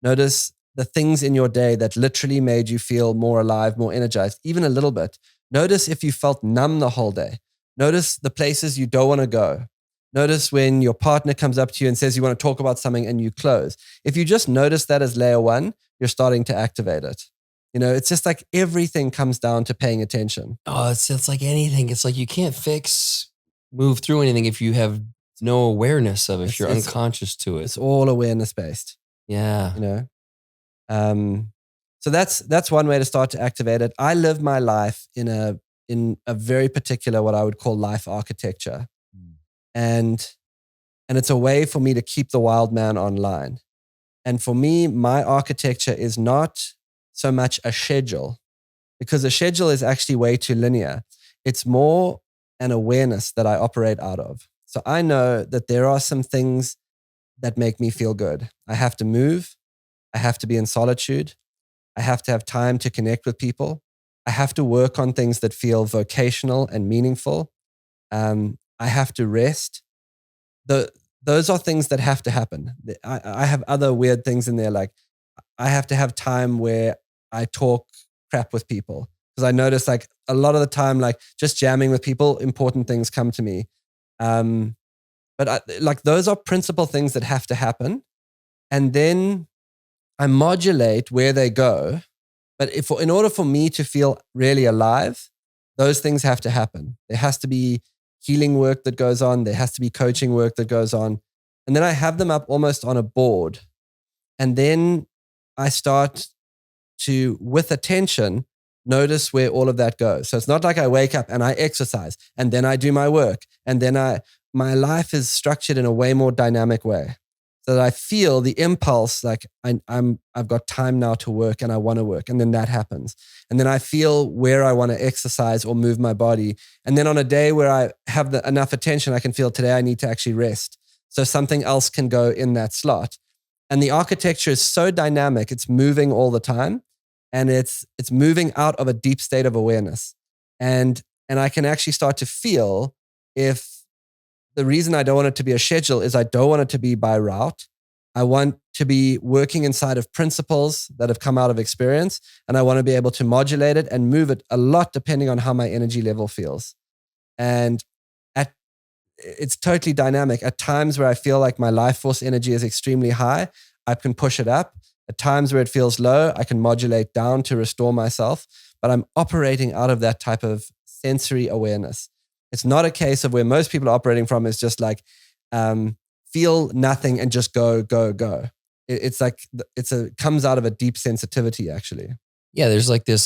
Notice the things in your day that literally made you feel more alive, more energized, even a little bit. Notice if you felt numb the whole day. Notice the places you don't want to go. Notice when your partner comes up to you and says you want to talk about something and you close. If you just notice that as layer one, you're starting to activate it. You know, it's just like everything comes down to paying attention. Oh, it's like anything. It's like you can't move through anything if you have no awareness of it, if you're unconscious to it. It's all awareness based. Yeah. You know? So that's one way to start to activate it. I live my life in a very particular, what I would call life architecture. And it's a way for me to keep the wild man online. And for me, my architecture is not so much a schedule, because a schedule is actually way too linear. It's more an awareness that I operate out of. So I know that there are some things that make me feel good. I have to move. I have to be in solitude. I have to have time to connect with people. I have to work on things that feel vocational and meaningful. I have to rest. Those are things that have to happen. I have other weird things in there, like I have to have time where I talk crap with people, because I notice like a lot of the time, like just jamming with people, important things come to me. But like those are principal things that have to happen. And then I modulate where they go. But in order for me to feel really alive, those things have to happen. There has to be healing work that goes on. There has to be coaching work that goes on. And then I have them up almost on a board. And then I start to, with attention, notice where all of that goes. So it's not like I wake up and I exercise and then I do my work. And then my life is structured in a way more dynamic way, so that I feel the impulse, like I've got time now to work and I want to work. And then that happens. And then I feel where I want to exercise or move my body. And then on a day where I have enough attention, I can feel today I need to actually rest. So something else can go in that slot. And the architecture is so dynamic. It's moving all the time. And it's moving out of a deep state of awareness. And I can actually start to feel if the reason I don't want it to be a schedule is I don't want it to be by route. I want to be working inside of principles that have come out of experience. And I want to be able to modulate it and move it a lot depending on how my energy level feels. And it's totally dynamic. At times where I feel like my life force energy is extremely high, I can push it up. At times where it feels low, I can modulate down to restore myself. But I'm operating out of that type of sensory awareness. It's not a case of where most people are operating from is just like feel nothing and just go, go, go. It's like comes out of a deep sensitivity actually. Yeah, there's like this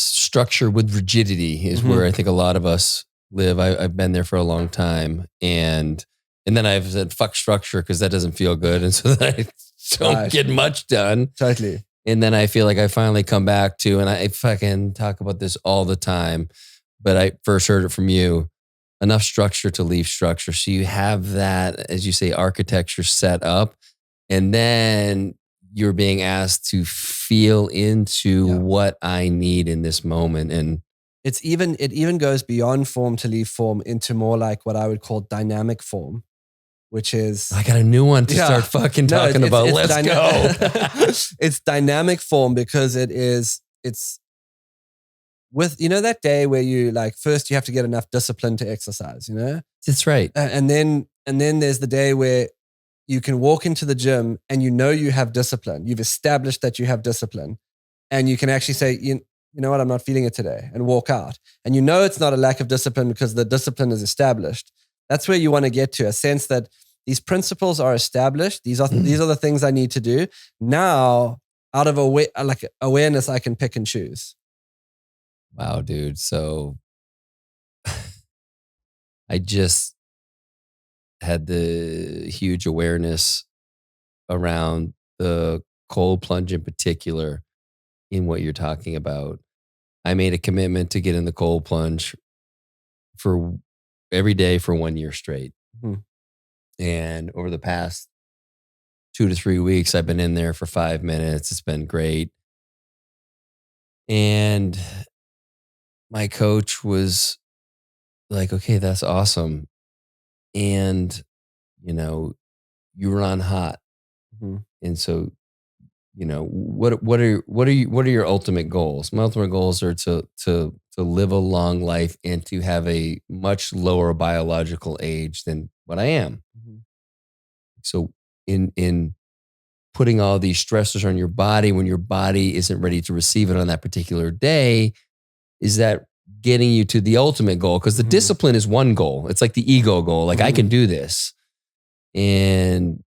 structure with rigidity is where I think a lot of us live. I've been there for a long time, and then I've said fuck structure because that doesn't feel good, and so that I don't get much done. Totally. And then I feel like I finally come back to, and I fucking talk about this all the time, but I first heard it from you. Enough structure to leave structure. So you have that, as you say, architecture set up, and then you're being asked to feel into what I need in this moment. And it even goes beyond form to leave form into more like what I would call dynamic form, which is... I got a new one to start fucking talking about. Let's go. It's dynamic form because it's with, you know, that day where you like, first you have to get enough discipline to exercise, you know? That's right. And then there's the day where you can walk into the gym and you know you have discipline. You've established that you have discipline and you can actually say, you know what, I'm not feeling it today, and walk out. And you know it's not a lack of discipline because the discipline is established. That's where you want to get to, a sense that these principles are established. These are the things I need to do. Now, out of awareness, I can pick and choose. Wow, dude. So I just had the huge awareness around the cold plunge in particular in what you're talking about. I made a commitment to get in the cold plunge for every day for 1 year straight. Mm-hmm. And over the past 2 to 3 weeks, I've been in there for 5 minutes. It's been great. And my coach was like, okay, that's awesome. And, you know, you run hot. Mm-hmm. And so what are your ultimate goals? My ultimate goals are to live a long life and to have a much lower biological age than what I am. Mhm. So in putting all these stressors on your body when your body isn't ready to receive it on that particular day, is that getting you to the ultimate goal? Because the Mhm. discipline is one goal. It's like the ego goal. Like I can do this. And,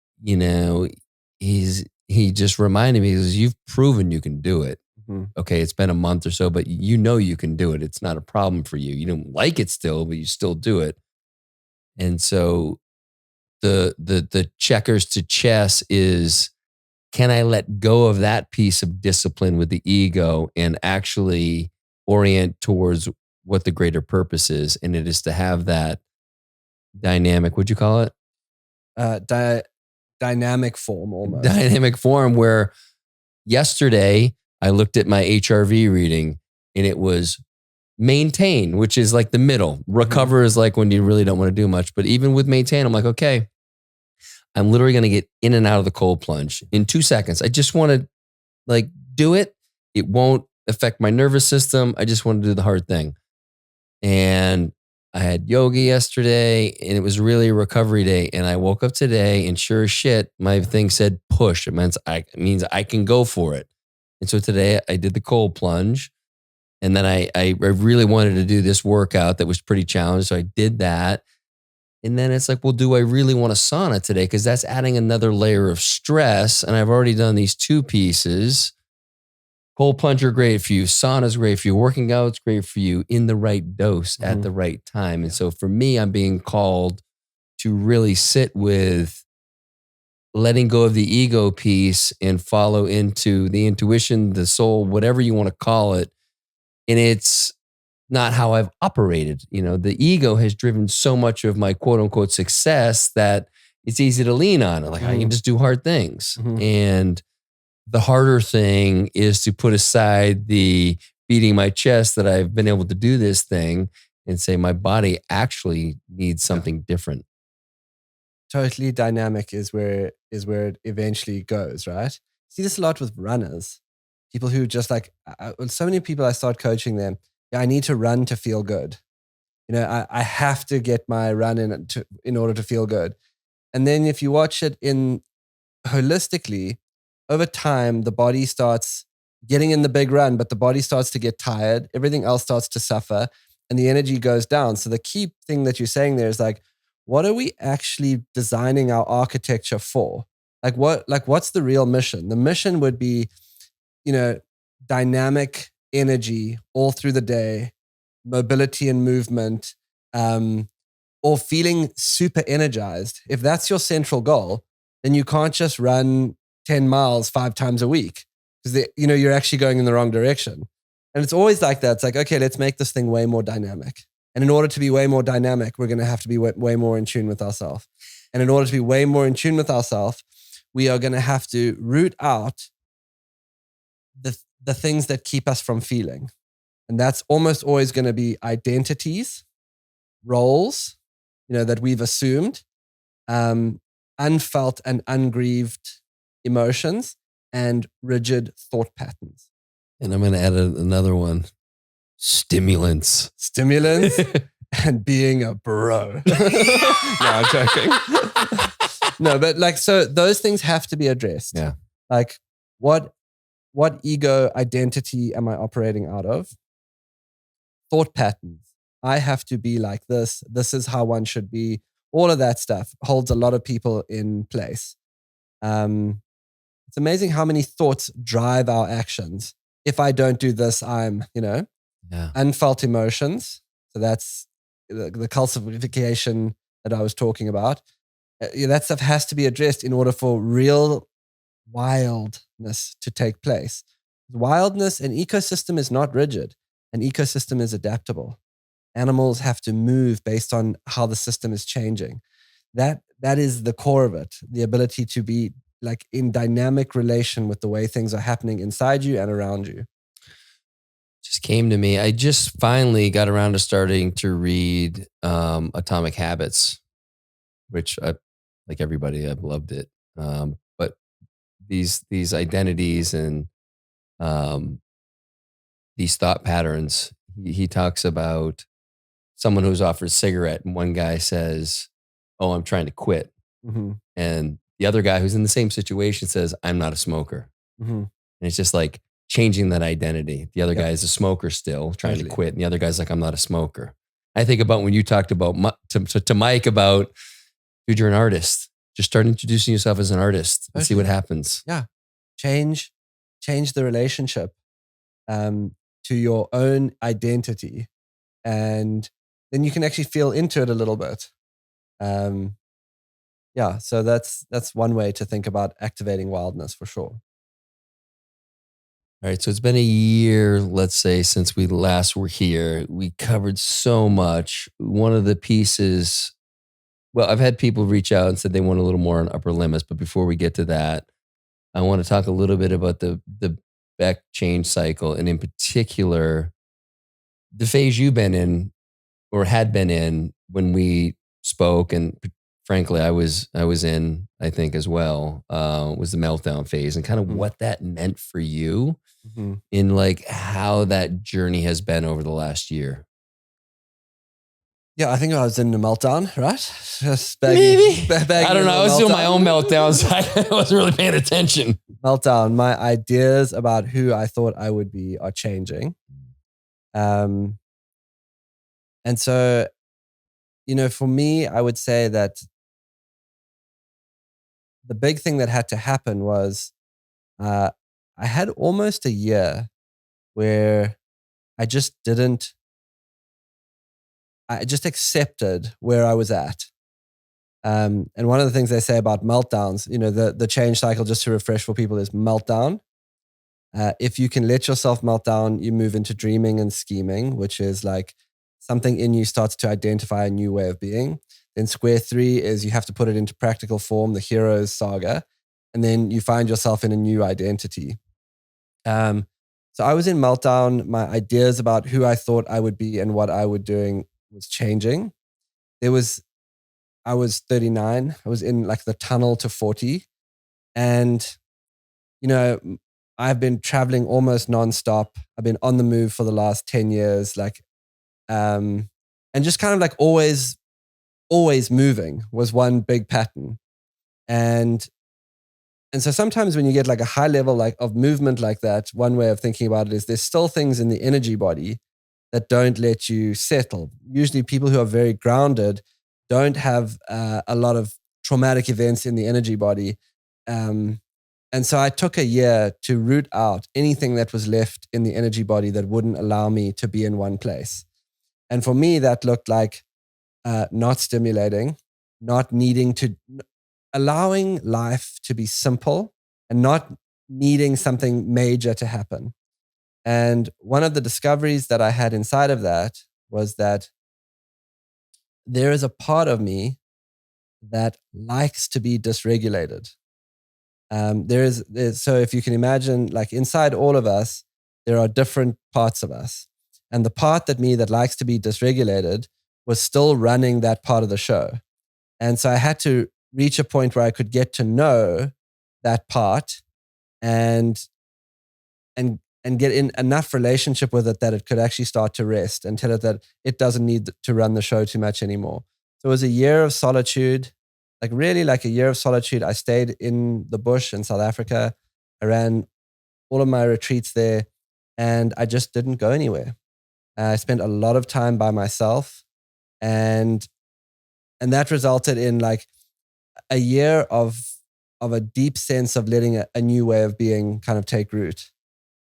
he just reminded me, he says, you've proven you can do it. Mhm. Okay, it's been a month or so, but you can do it. It's not a problem for you. You don't like it still, but you still do it. And so the checkers to chess is, can I let go of that piece of discipline with the ego and actually orient towards what the greater purpose is? And it is to have that dynamic, what'd you call it? Dynamic form almost. Dynamic form where yesterday I looked at my HRV reading and it was maintain, which is like the middle. Recover is like when you really don't want to do much. But even with maintain, I'm like, okay, I'm literally going to get in and out of the cold plunge in 2 seconds. I just want to like do it. It won't affect my nervous system. I just want to do the hard thing. And I had yoga yesterday and it was really a recovery day. And I woke up today and sure as shit, my thing said push. It means I can go for it. And so today I did the cold plunge. And then I really wanted to do this workout that was pretty challenging. So I did that. And then it's like, well, do I really want a sauna today? Because that's adding another layer of stress. And I've already done these 2 pieces. Cold plunge are great for you. Sauna's great for you. Working out's great for you in the right dose at the right time. And so for me, I'm being called to really sit with letting go of the ego piece and follow into the intuition, the soul, whatever you want to call it. And it's not how I've operated. The ego has driven so much of my quote unquote success that it's easy to lean on. Like I can just do hard things. And the harder thing is to put aside the beating my chest that I've been able to do this thing and say my body actually needs something different. Totally dynamic is where it eventually goes, right? See this a lot with runners. People who just like, so many people I start coaching them, yeah, I need to run to feel good. I have to get my run in order to feel good. And then if you watch it in holistically, over time, the body starts getting in the big run, but the body starts to get tired. Everything else starts to suffer and the energy goes down. So the key thing that you're saying there is like, what are we actually designing our architecture for? What's the real mission? The mission would be, dynamic energy all through the day, mobility and movement, or feeling super energized. If that's your central goal, then you can't just run 10 miles 5 times a week because you're actually going in the wrong direction. And it's always like that. It's like, okay, let's make this thing way more dynamic. And in order to be way more dynamic, we're going to have to be way more in tune with ourselves. And in order to be way more in tune with ourselves, we are going to have to root out the things that keep us from feeling. And that's almost always going to be identities, roles, that we've assumed, unfelt and ungrieved emotions, and rigid thought patterns. And I'm going to add another one. Stimulants. And being a bro. No, I'm joking. No, but so those things have to be addressed. Yeah. Like what ego identity am I operating out of? Thought patterns. I have to be like this. This is how one should be. All of that stuff holds a lot of people in place. It's amazing how many thoughts drive our actions. If I don't do this, I'm, unfelt emotions. So that's the calcification that I was talking about. That stuff has to be addressed in order for real wildness to take place. Wildness, an ecosystem is not rigid. An ecosystem is adaptable. Animals have to move based on how the system is changing. That is the core of it. The ability to be like in dynamic relation with the way things are happening inside you and around you. Just came to me. I just finally got around to starting to read Atomic Habits, which I, like everybody, I've loved it. But these identities and these thought patterns. He talks about someone who's offered a cigarette, and one guy says, "Oh, I'm trying to quit," Mm-hmm. and the other guy who's in the same situation says, "I'm not a smoker." Mm-hmm. And it's just like changing that identity. The other Yep. guy is a smoker still, trying to Totally. quit, and the other guy's like, "I'm not a smoker." I think about when you talked about to Mike about, dude, you're an artist. Just start introducing yourself as an artist and see what happens. Yeah. Change the relationship to your own identity. And then you can actually feel into it a little bit. Yeah. So that's one way to think about activating wildness for sure. All right. So it's been a year, let's say, since we last were here. We covered so much. One of the pieces, well, I've had people reach out and said they want a little more on upper limits. But before we get to that, I want to talk a little bit about the Beck change cycle, and in particular, the phase you've been in or had been in when we spoke. And frankly, I was in, I think, as well, was the meltdown phase, and kind of what that meant for you in like how that journey has been over the last year. Yeah, I think I was in the meltdown, right? Just Maybe. bagging I don't know. I was doing my own meltdowns. I wasn't really paying attention. Meltdown. My ideas about who I thought I would be are changing. And so, for me, I would say that the big thing that had to happen was I had almost a year where I just accepted where I was at. And one of the things they say about meltdowns, the change cycle, just to refresh for people, is meltdown. If you can let yourself melt down, you move into dreaming and scheming, which is like something in you starts to identify a new way of being. Then square 3 is you have to put it into practical form, the hero's saga. And then you find yourself in a new identity. So I was in meltdown. My ideas about who I thought I would be and what I would doing was changing. I was 39. I was in like the tunnel to 40. And, I've been traveling almost nonstop. I've been on the move for the last 10 years, and just kind of like always moving was one big pattern. And so sometimes when you get like a high level of movement like that, one way of thinking about it is there's still things in the energy body that don't let you settle. Usually people who are very grounded don't have a lot of traumatic events in the energy body. And so I took a year to root out anything that was left in the energy body that wouldn't allow me to be in one place. And for me, that looked like not stimulating, not needing to, allowing life to be simple and not needing something major to happen. And one of the discoveries that I had inside of that was that there is a part of me that likes to be dysregulated. So if you can imagine, like inside all of us, there are different parts of us. And the part that likes to be dysregulated was still running that part of the show. And so I had to reach a point where I could get to know that part and get in enough relationship with it that it could actually start to rest and tell it that it doesn't need to run the show too much anymore. So it was a year of solitude, really like a year of solitude. I stayed in the bush in South Africa. I ran all of my retreats there and I just didn't go anywhere. I spent a lot of time by myself and that resulted in like a year of a deep sense of letting a new way of being kind of take root.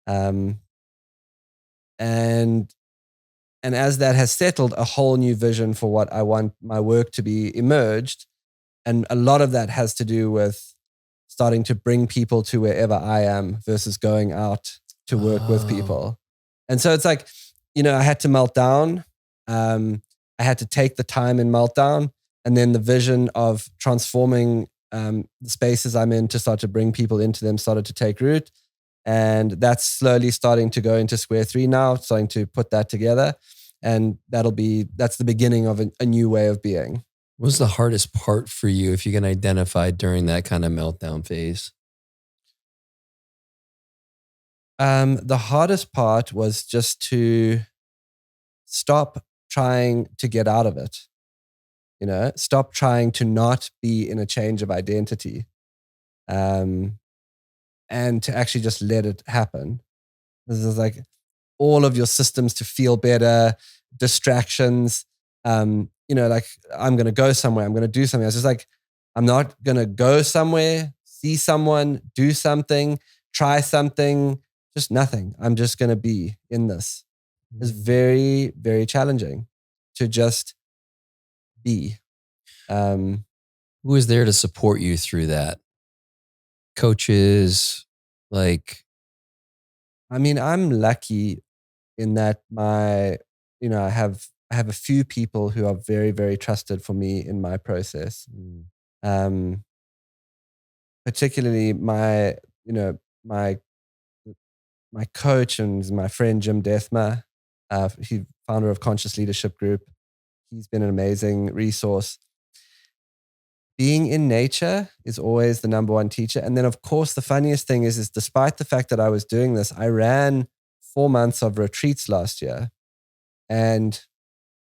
And as that has settled, a whole new vision for what I want my work to be emerged. And a lot of that has to do with starting to bring people to wherever I am versus going out to work with people. And so it's like, I had to melt down. I had to take the time in meltdown. And then the vision of transforming the spaces I'm in to start to bring people into them started to take root. And that's slowly starting to go into square 3 now, starting to put that together. And that's the beginning of a new way of being. What was the hardest part for you, if you can identify, during that kind of meltdown phase? The hardest part was just to stop trying to get out of it. Stop trying to not be in a change of identity, and to actually just let it happen. This is like all of your systems to feel better, distractions. Like I'm going to go somewhere, I'm going to do something. I was just like, I'm not going to go somewhere, see someone, do something, try something, just nothing. I'm just going to be in this. It's very, very challenging to just be. Who is there to support you through that? Coaches, like? I mean, I'm lucky in that I have a few people who are very, very trusted for me in my process. Particularly my coach and my friend Jim Dethma, he's founder of Conscious Leadership Group. He's been an amazing resource. Being in nature is always the number one teacher. And then, of course, the funniest thing is despite the fact that I was doing this, I ran 4 months of retreats last year. And,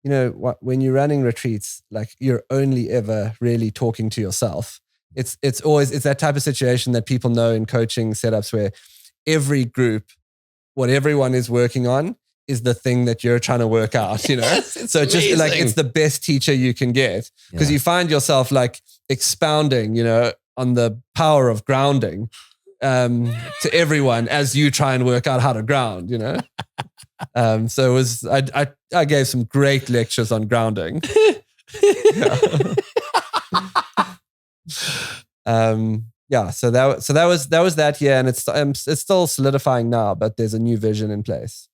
when you're running retreats, like you're only ever really talking to yourself. It's that type of situation that people know in coaching setups where every group, what everyone is working on is the thing that you're trying to work out, Yes, so it's just like, it's the best teacher you can get because you find yourself like expounding, on the power of grounding to everyone as you try and work out how to ground, So I gave some great lectures on grounding. So that was that year, and it's still solidifying now, but there's a new vision in place.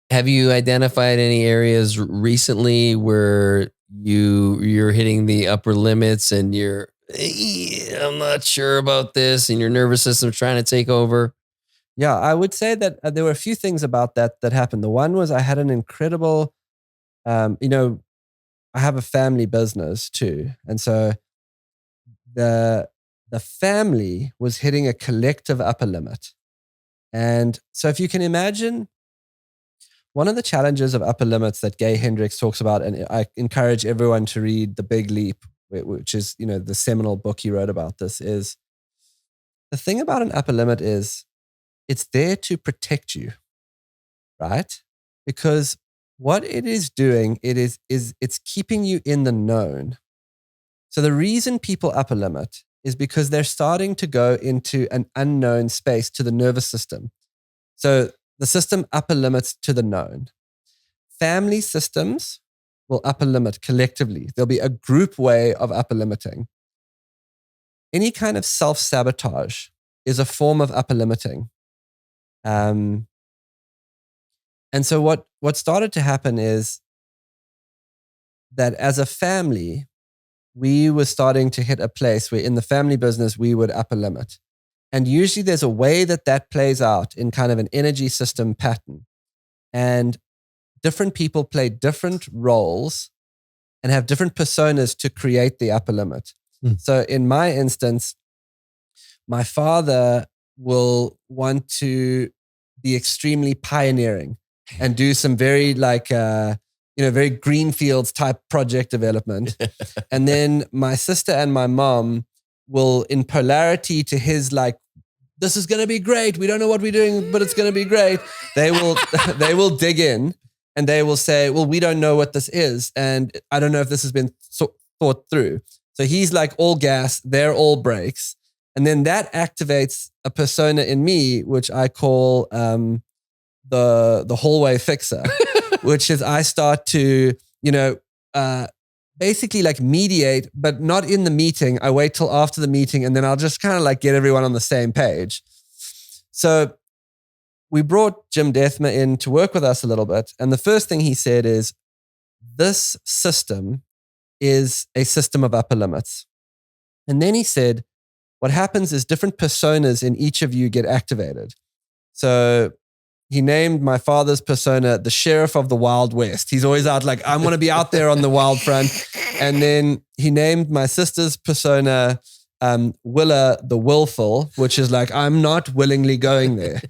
Have you identified any areas recently where you're hitting the upper limits and I'm not sure about this, and your nervous system's trying to take over? Yeah, I would say that there were a few things about that happened. The one was I had an incredible, I have a family business too. And so the family was hitting a collective upper limit. And so if you can imagine, one of the challenges of upper limits that Gay Hendricks talks about, and I encourage everyone to read The Big Leap, which is, the seminal book he wrote about this, is the thing about an upper limit is it's there to protect you, right? Because what it is doing, it's keeping you in the known. So the reason people upper limit is because they're starting to go into an unknown space to the nervous system. So the system upper limits to the known. Family systems will upper limit collectively. There'll be a group way of upper limiting. Any kind of self-sabotage is a form of upper limiting. And so what started to happen is that as a family, we were starting to hit a place where in the family business, we would upper limit. And usually there's a way that plays out in kind of an energy system pattern. And different people play different roles and have different personas to create the upper limit. So in my instance, my father will want to be extremely pioneering and do some very very greenfields type project development. And then my sister and my mom will, in polarity to his this is going to be great. We don't know what we're doing, but it's going to be great. They will dig in and they will say, well, we don't know what this is. And I don't know if this has been thought through. So he's like all gas, they're all brakes. And then that activates a persona in me, which I call the hallway fixer, which is I start to, basically like mediate, but not in the meeting. I wait till after the meeting and then I'll just kind of like get everyone on the same page. So we brought Jim Dethma in to work with us a little bit. And the first thing he said is, this system is a system of upper limits. And then he said, what happens is different personas in each of you get activated. So he named my father's persona the sheriff of the Wild West. He's always out like, I'm going to be out there on the wild front. And then he named my sister's persona Willa the willful, which is like, I'm not willingly going there.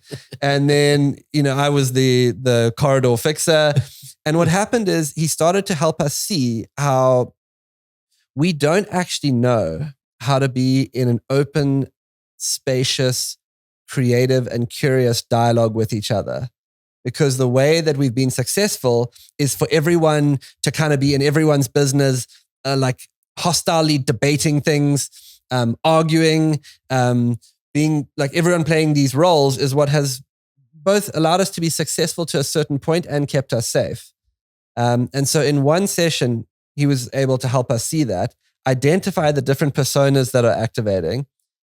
And then, I was the corridor fixer. And what happened is he started to help us see how we don't actually know how to be in an open, spacious, creative, and curious dialogue with each other. Because the way that we've been successful is for everyone to kind of be in everyone's business, like hostilely debating things, arguing, being like everyone playing these roles is what has both allowed us to be successful to a certain point and kept us safe. And so in one session, he was able to help us see that, identify the different personas that are activating,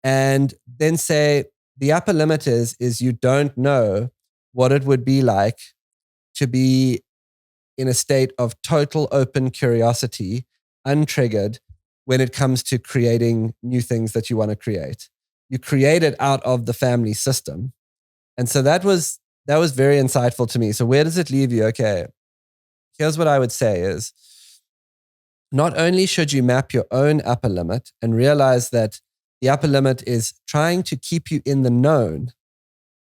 and then say the upper limit is you don't know what it would be like to be in a state of total open curiosity, untriggered, when it comes to creating new things that you want to create. You create it out of the family system. And so that was very insightful to me. So where does it leave you? Okay, here's what I would say is, not only should you map your own upper limit and realize that the upper limit is trying to keep you in the known,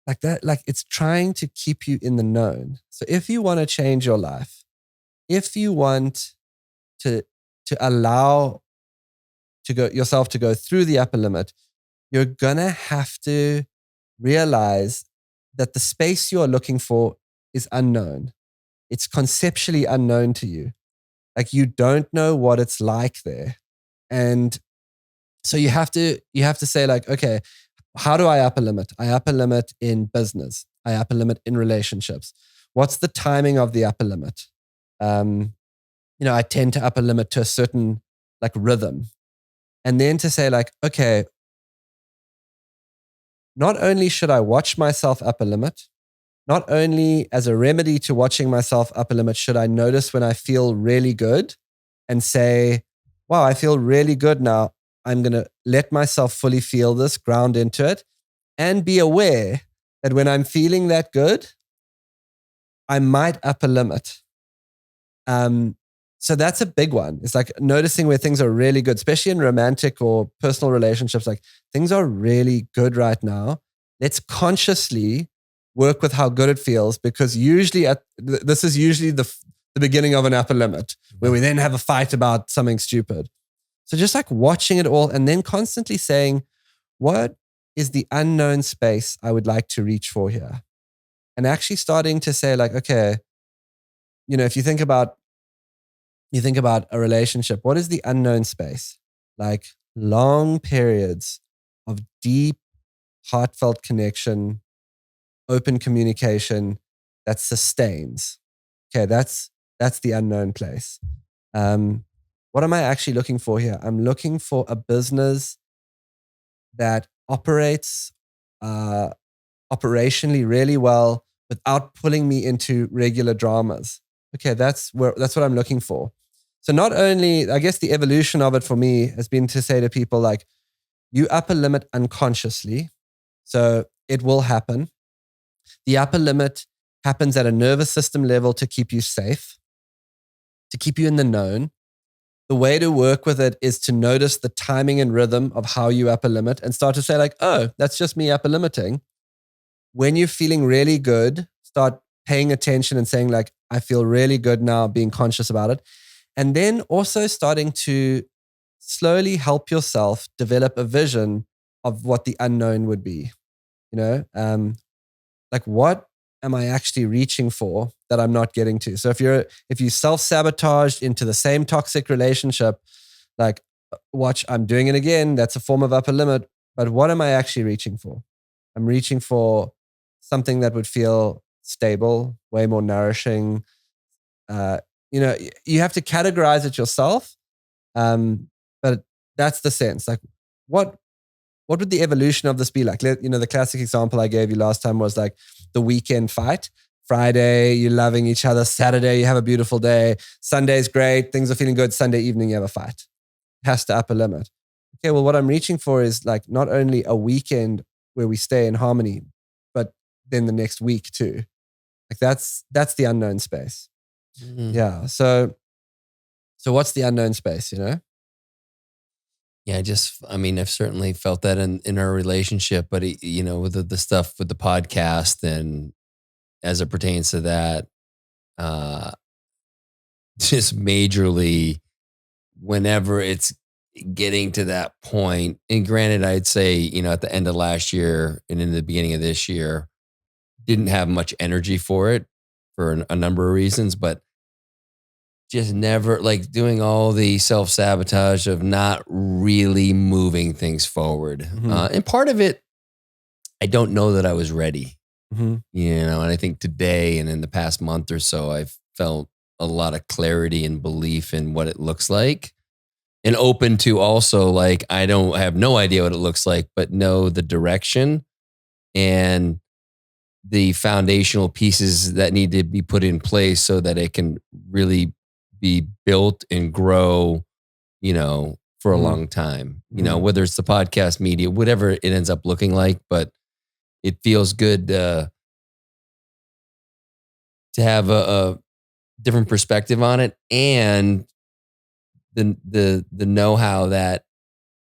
like that, like it's trying to keep you in the known. So if you want to change your life, if you want to allow yourself to go through the upper limit, you're gonna have to realize that the space you are looking for is unknown. It's conceptually unknown to you. Like you don't know what it's like there. And so you have to say like, okay, how do I upper limit? I upper limit in business. I upper limit in relationships. What's the timing of the upper limit? I tend to upper limit to a certain like rhythm. And then to say like, okay, not only should I watch myself upper limit, not only as a remedy to watching myself upper limit, should I notice when I feel really good and say, wow, I feel really good now. I'm going to let myself fully feel this, ground into it, and be aware that when I'm feeling that good, I might upper limit. So that's a big one. It's like noticing where things are really good, especially in romantic or personal relationships. Like things are really good right now. Let's consciously work with how good it feels, because usually this is usually the beginning of an upper limit where we then have a fight about something stupid. So just like watching it all and then constantly saying, what is the unknown space I would like to reach for here? And actually starting to say like, okay, if you think about a relationship, what is the unknown space? Like long periods of deep, heartfelt connection, open communication that sustains. Okay, that's the unknown place. What am I actually looking for here? I'm looking for a business that operates operationally really well without pulling me into regular dramas. Okay, that's what I'm looking for. So not only, I guess the evolution of it for me has been to say to people like, you upper limit unconsciously, so it will happen. The upper limit happens at a nervous system level to keep you safe, to keep you in the known. The way to work with it is to notice the timing and rhythm of how you upper limit and start to say like, oh, that's just me upper limiting. When you're feeling really good, start paying attention and saying like, I feel really good now, being conscious about it. And then also starting to slowly help yourself develop a vision of what the unknown would be. Like what am I actually reaching for that I'm not getting to? So if you self-sabotaged into the same toxic relationship, like watch, I'm doing it again. That's a form of upper limit. But what am I actually reaching for? I'm reaching for something that would feel stable, way more nourishing. You have to categorize it yourself. But that's the sense. Like what would the evolution of this be like? The classic example I gave you last time was like the weekend fight. Friday, you're loving each other. Saturday, you have a beautiful day. Sunday's great. Things are feeling good. Sunday evening, you have a fight. It has to upper limit. Okay, well, what I'm reaching for is like not only a weekend where we stay in harmony, but then the next week too. Like that's the unknown space. Mm. Yeah. So what's the unknown space, Yeah, I've certainly felt that in our relationship, but with the stuff with the podcast and as it pertains to that, uh, just majorly whenever it's getting to that point, and granted, I'd say, at the end of last year and in the beginning of this year, didn't have much energy for it for a number of reasons, but just never like doing all the self sabotage of not really moving things forward. And part of it, I don't know that I was ready, and I think today and in the past month or so, I've felt a lot of clarity and belief in what it looks like and open to also like, I have no idea what it looks like, but know the direction and the foundational pieces that need to be put in place so that it can really be built and grow, for a long time, whether it's the podcast media, whatever it ends up looking like, but it feels good to have a different perspective on it and the know-how that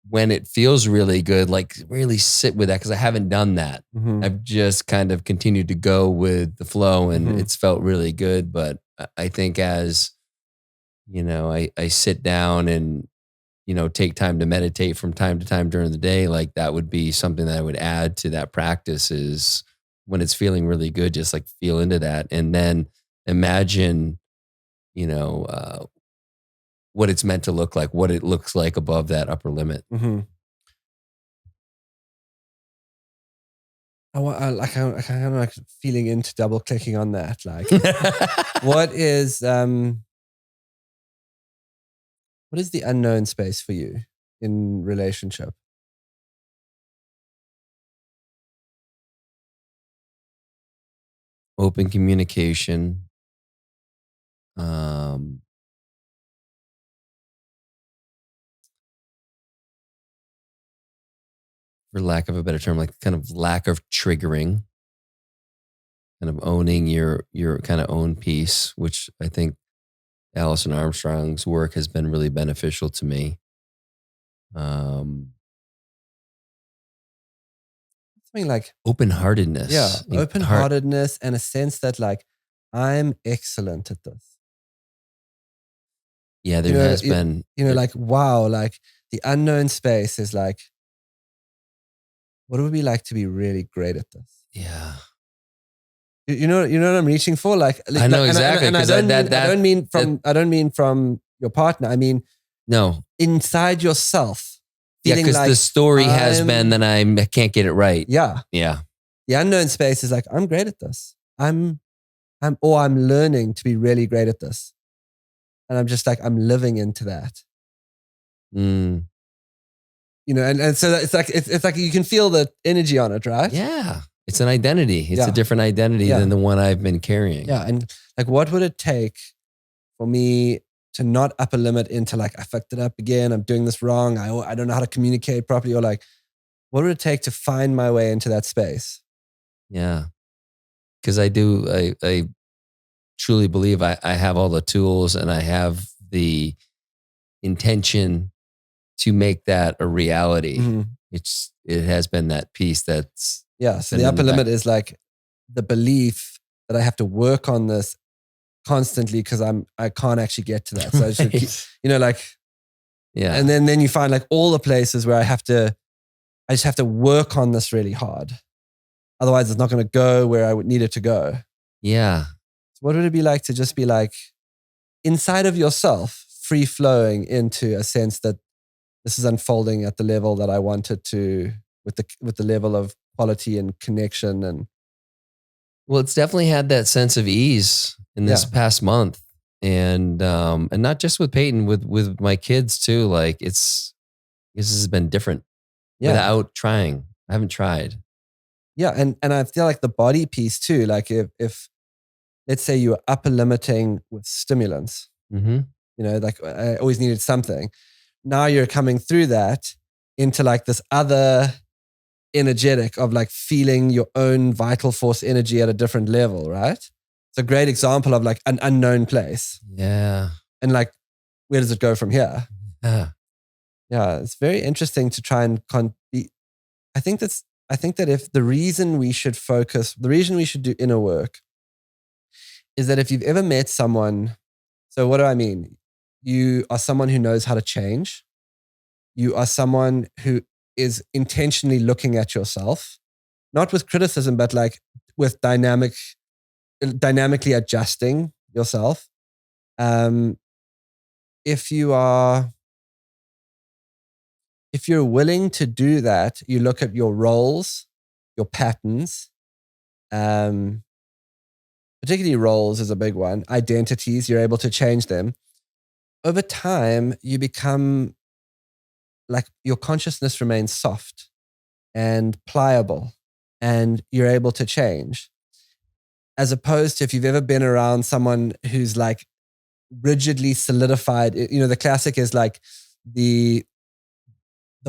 when it feels really good, like really sit with that because I haven't done that. I've just kind of continued to go with the flow and it's felt really good. But I think as, I sit down and, take time to meditate from time to time during the day, like that would be something that I would add to that practice is when it's feeling really good, just like feel into that. And then imagine, you know, what it's meant to look like, what it looks like above that upper limit. I kind of like feeling into double clicking on that. Like, what is the unknown space for you in relationship? Open communication. For lack of a better term, like kind of lack of triggering, kind of owning your kind of own piece, which I think Allison Armstrong's work has been really beneficial to me. Something like open-heartedness. Yeah, open-heartedness and a sense that like I'm excellent at this. Yeah, there has been. Like, wow, like the unknown space is like, what would it be like to be really great at this? Yeah. You know what I'm reaching for? Like I know exactly. And I don't mean from your partner. I mean, no, inside yourself. Yeah, because the story has been that I can't get it right. Yeah. Yeah. The unknown space is like, I'm great at this. I'm learning to be really great at this. And I'm just like, I'm living into that. And so it's like you can feel the energy on it, right? Yeah. It's an identity. It's a different identity than the one I've been carrying. Yeah. And like, what would it take for me to not up a limit into like, I fucked it up again. I'm doing this wrong. I don't know how to communicate properly, or like, what would it take to find my way into that space? Yeah. Because I truly believe I have all the tools and I have the intention to make that a reality. It has been that piece that's. Yeah. So the upper limit is like the belief that I have to work on this constantly because I can't actually get to that. So I should keep, yeah. And then you find like all the places where I just have to work on this really hard. Otherwise it's not going to go where I would need it to go. Yeah. So what would it be like to just be like inside of yourself, free flowing into a sense that this is unfolding at the level that I want it to, with the level of quality and connection and. Well, it's definitely had that sense of ease in this past month. And not just with Peyton, with my kids too. Like this has been different without trying. I haven't tried. Yeah. And I feel like the body piece too, like if let's say you were upper limiting with stimulants, like I always needed something. Now you're coming through that into like this other energetic of like feeling your own vital force energy at a different level, right? It's a great example of like an unknown place. Yeah. And like, where does it go from here? Yeah. Yeah, it's very interesting to try and I think that if the reason we should do inner work is that if you've ever met someone, so what do I mean? You are someone who knows how to change. You are someone who is intentionally looking at yourself, not with criticism, but like with dynamically adjusting yourself. Um, if you're willing to do that, you look at your roles, your patterns, particularly roles is a big one. Identities, you're able to change them. Over time, you become like your consciousness remains soft and pliable, and you're able to change. As opposed to if you've ever been around someone who's like rigidly solidified, the classic is like the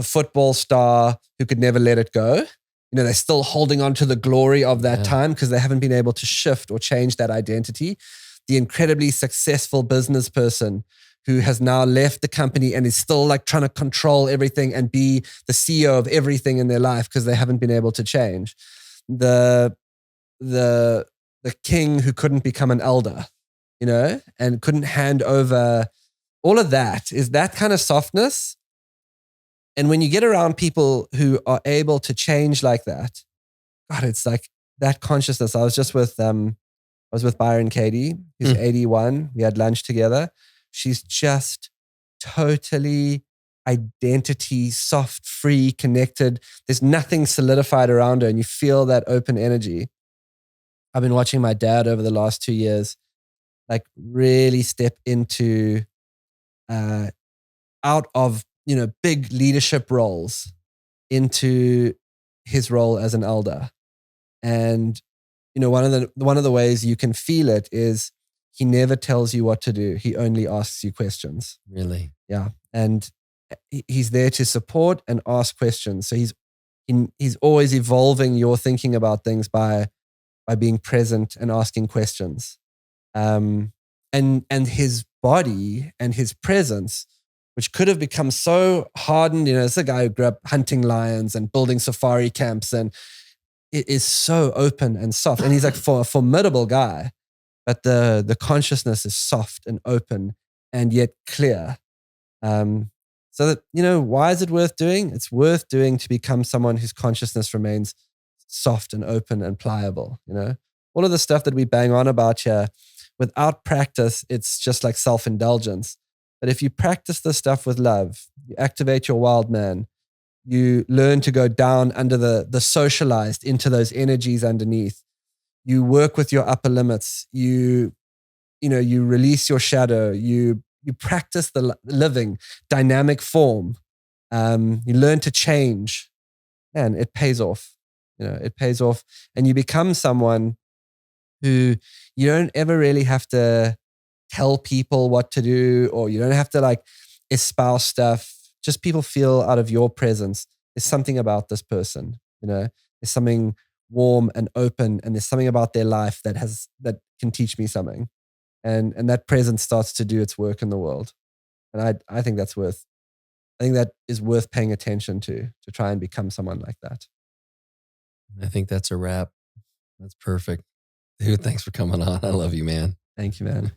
football star who could never let it go. They're still holding on to the glory of that time because they haven't been able to shift or change that identity. The incredibly successful business person who has now left the company and is still like trying to control everything and be the CEO of everything in their life because they haven't been able to change. The king who couldn't become an elder, and couldn't hand over. All of that is that kind of softness. And when you get around people who are able to change like that, God, it's like that consciousness. I was with Byron Katie, who's 81. We had lunch together. She's just totally identity, soft, free, connected. There's nothing solidified around her, and you feel that open energy. I've been watching my dad over the last 2 years, like really step into out of big leadership roles into his role as an elder. And one of the ways you can feel it is he never tells you what to do. He only asks you questions. Really? Yeah. And he's there to support and ask questions. So he's always evolving your thinking about things by being present and asking questions. And his body and his presence, which could have become so hardened. It's a guy who grew up hunting lions and building safari camps, and it is so open and soft. And he's like a formidable guy, but the consciousness is soft and open and yet clear. So that, why is it worth doing? It's worth doing to become someone whose consciousness remains soft and open and pliable. All of the stuff that we bang on about here, without practice, it's just like self-indulgence. But if you practice this stuff with love, you activate your wild man, you learn to go down under the socialized into those energies underneath. You work with your upper limits. You release your shadow. You practice the living dynamic form. You learn to change, and it pays off. It pays off, and you become someone who you don't ever really have to tell people what to do, or you don't have to like espouse stuff. Just people feel out of your presence. There's something about this person, there's something warm and open, and there's something about their life that can teach me something. And that presence starts to do its work in the world. And I think that is worth paying attention to try and become someone like that. I think that's a wrap. That's perfect. Dude, thanks for coming on. I love you, man. Thank you, man.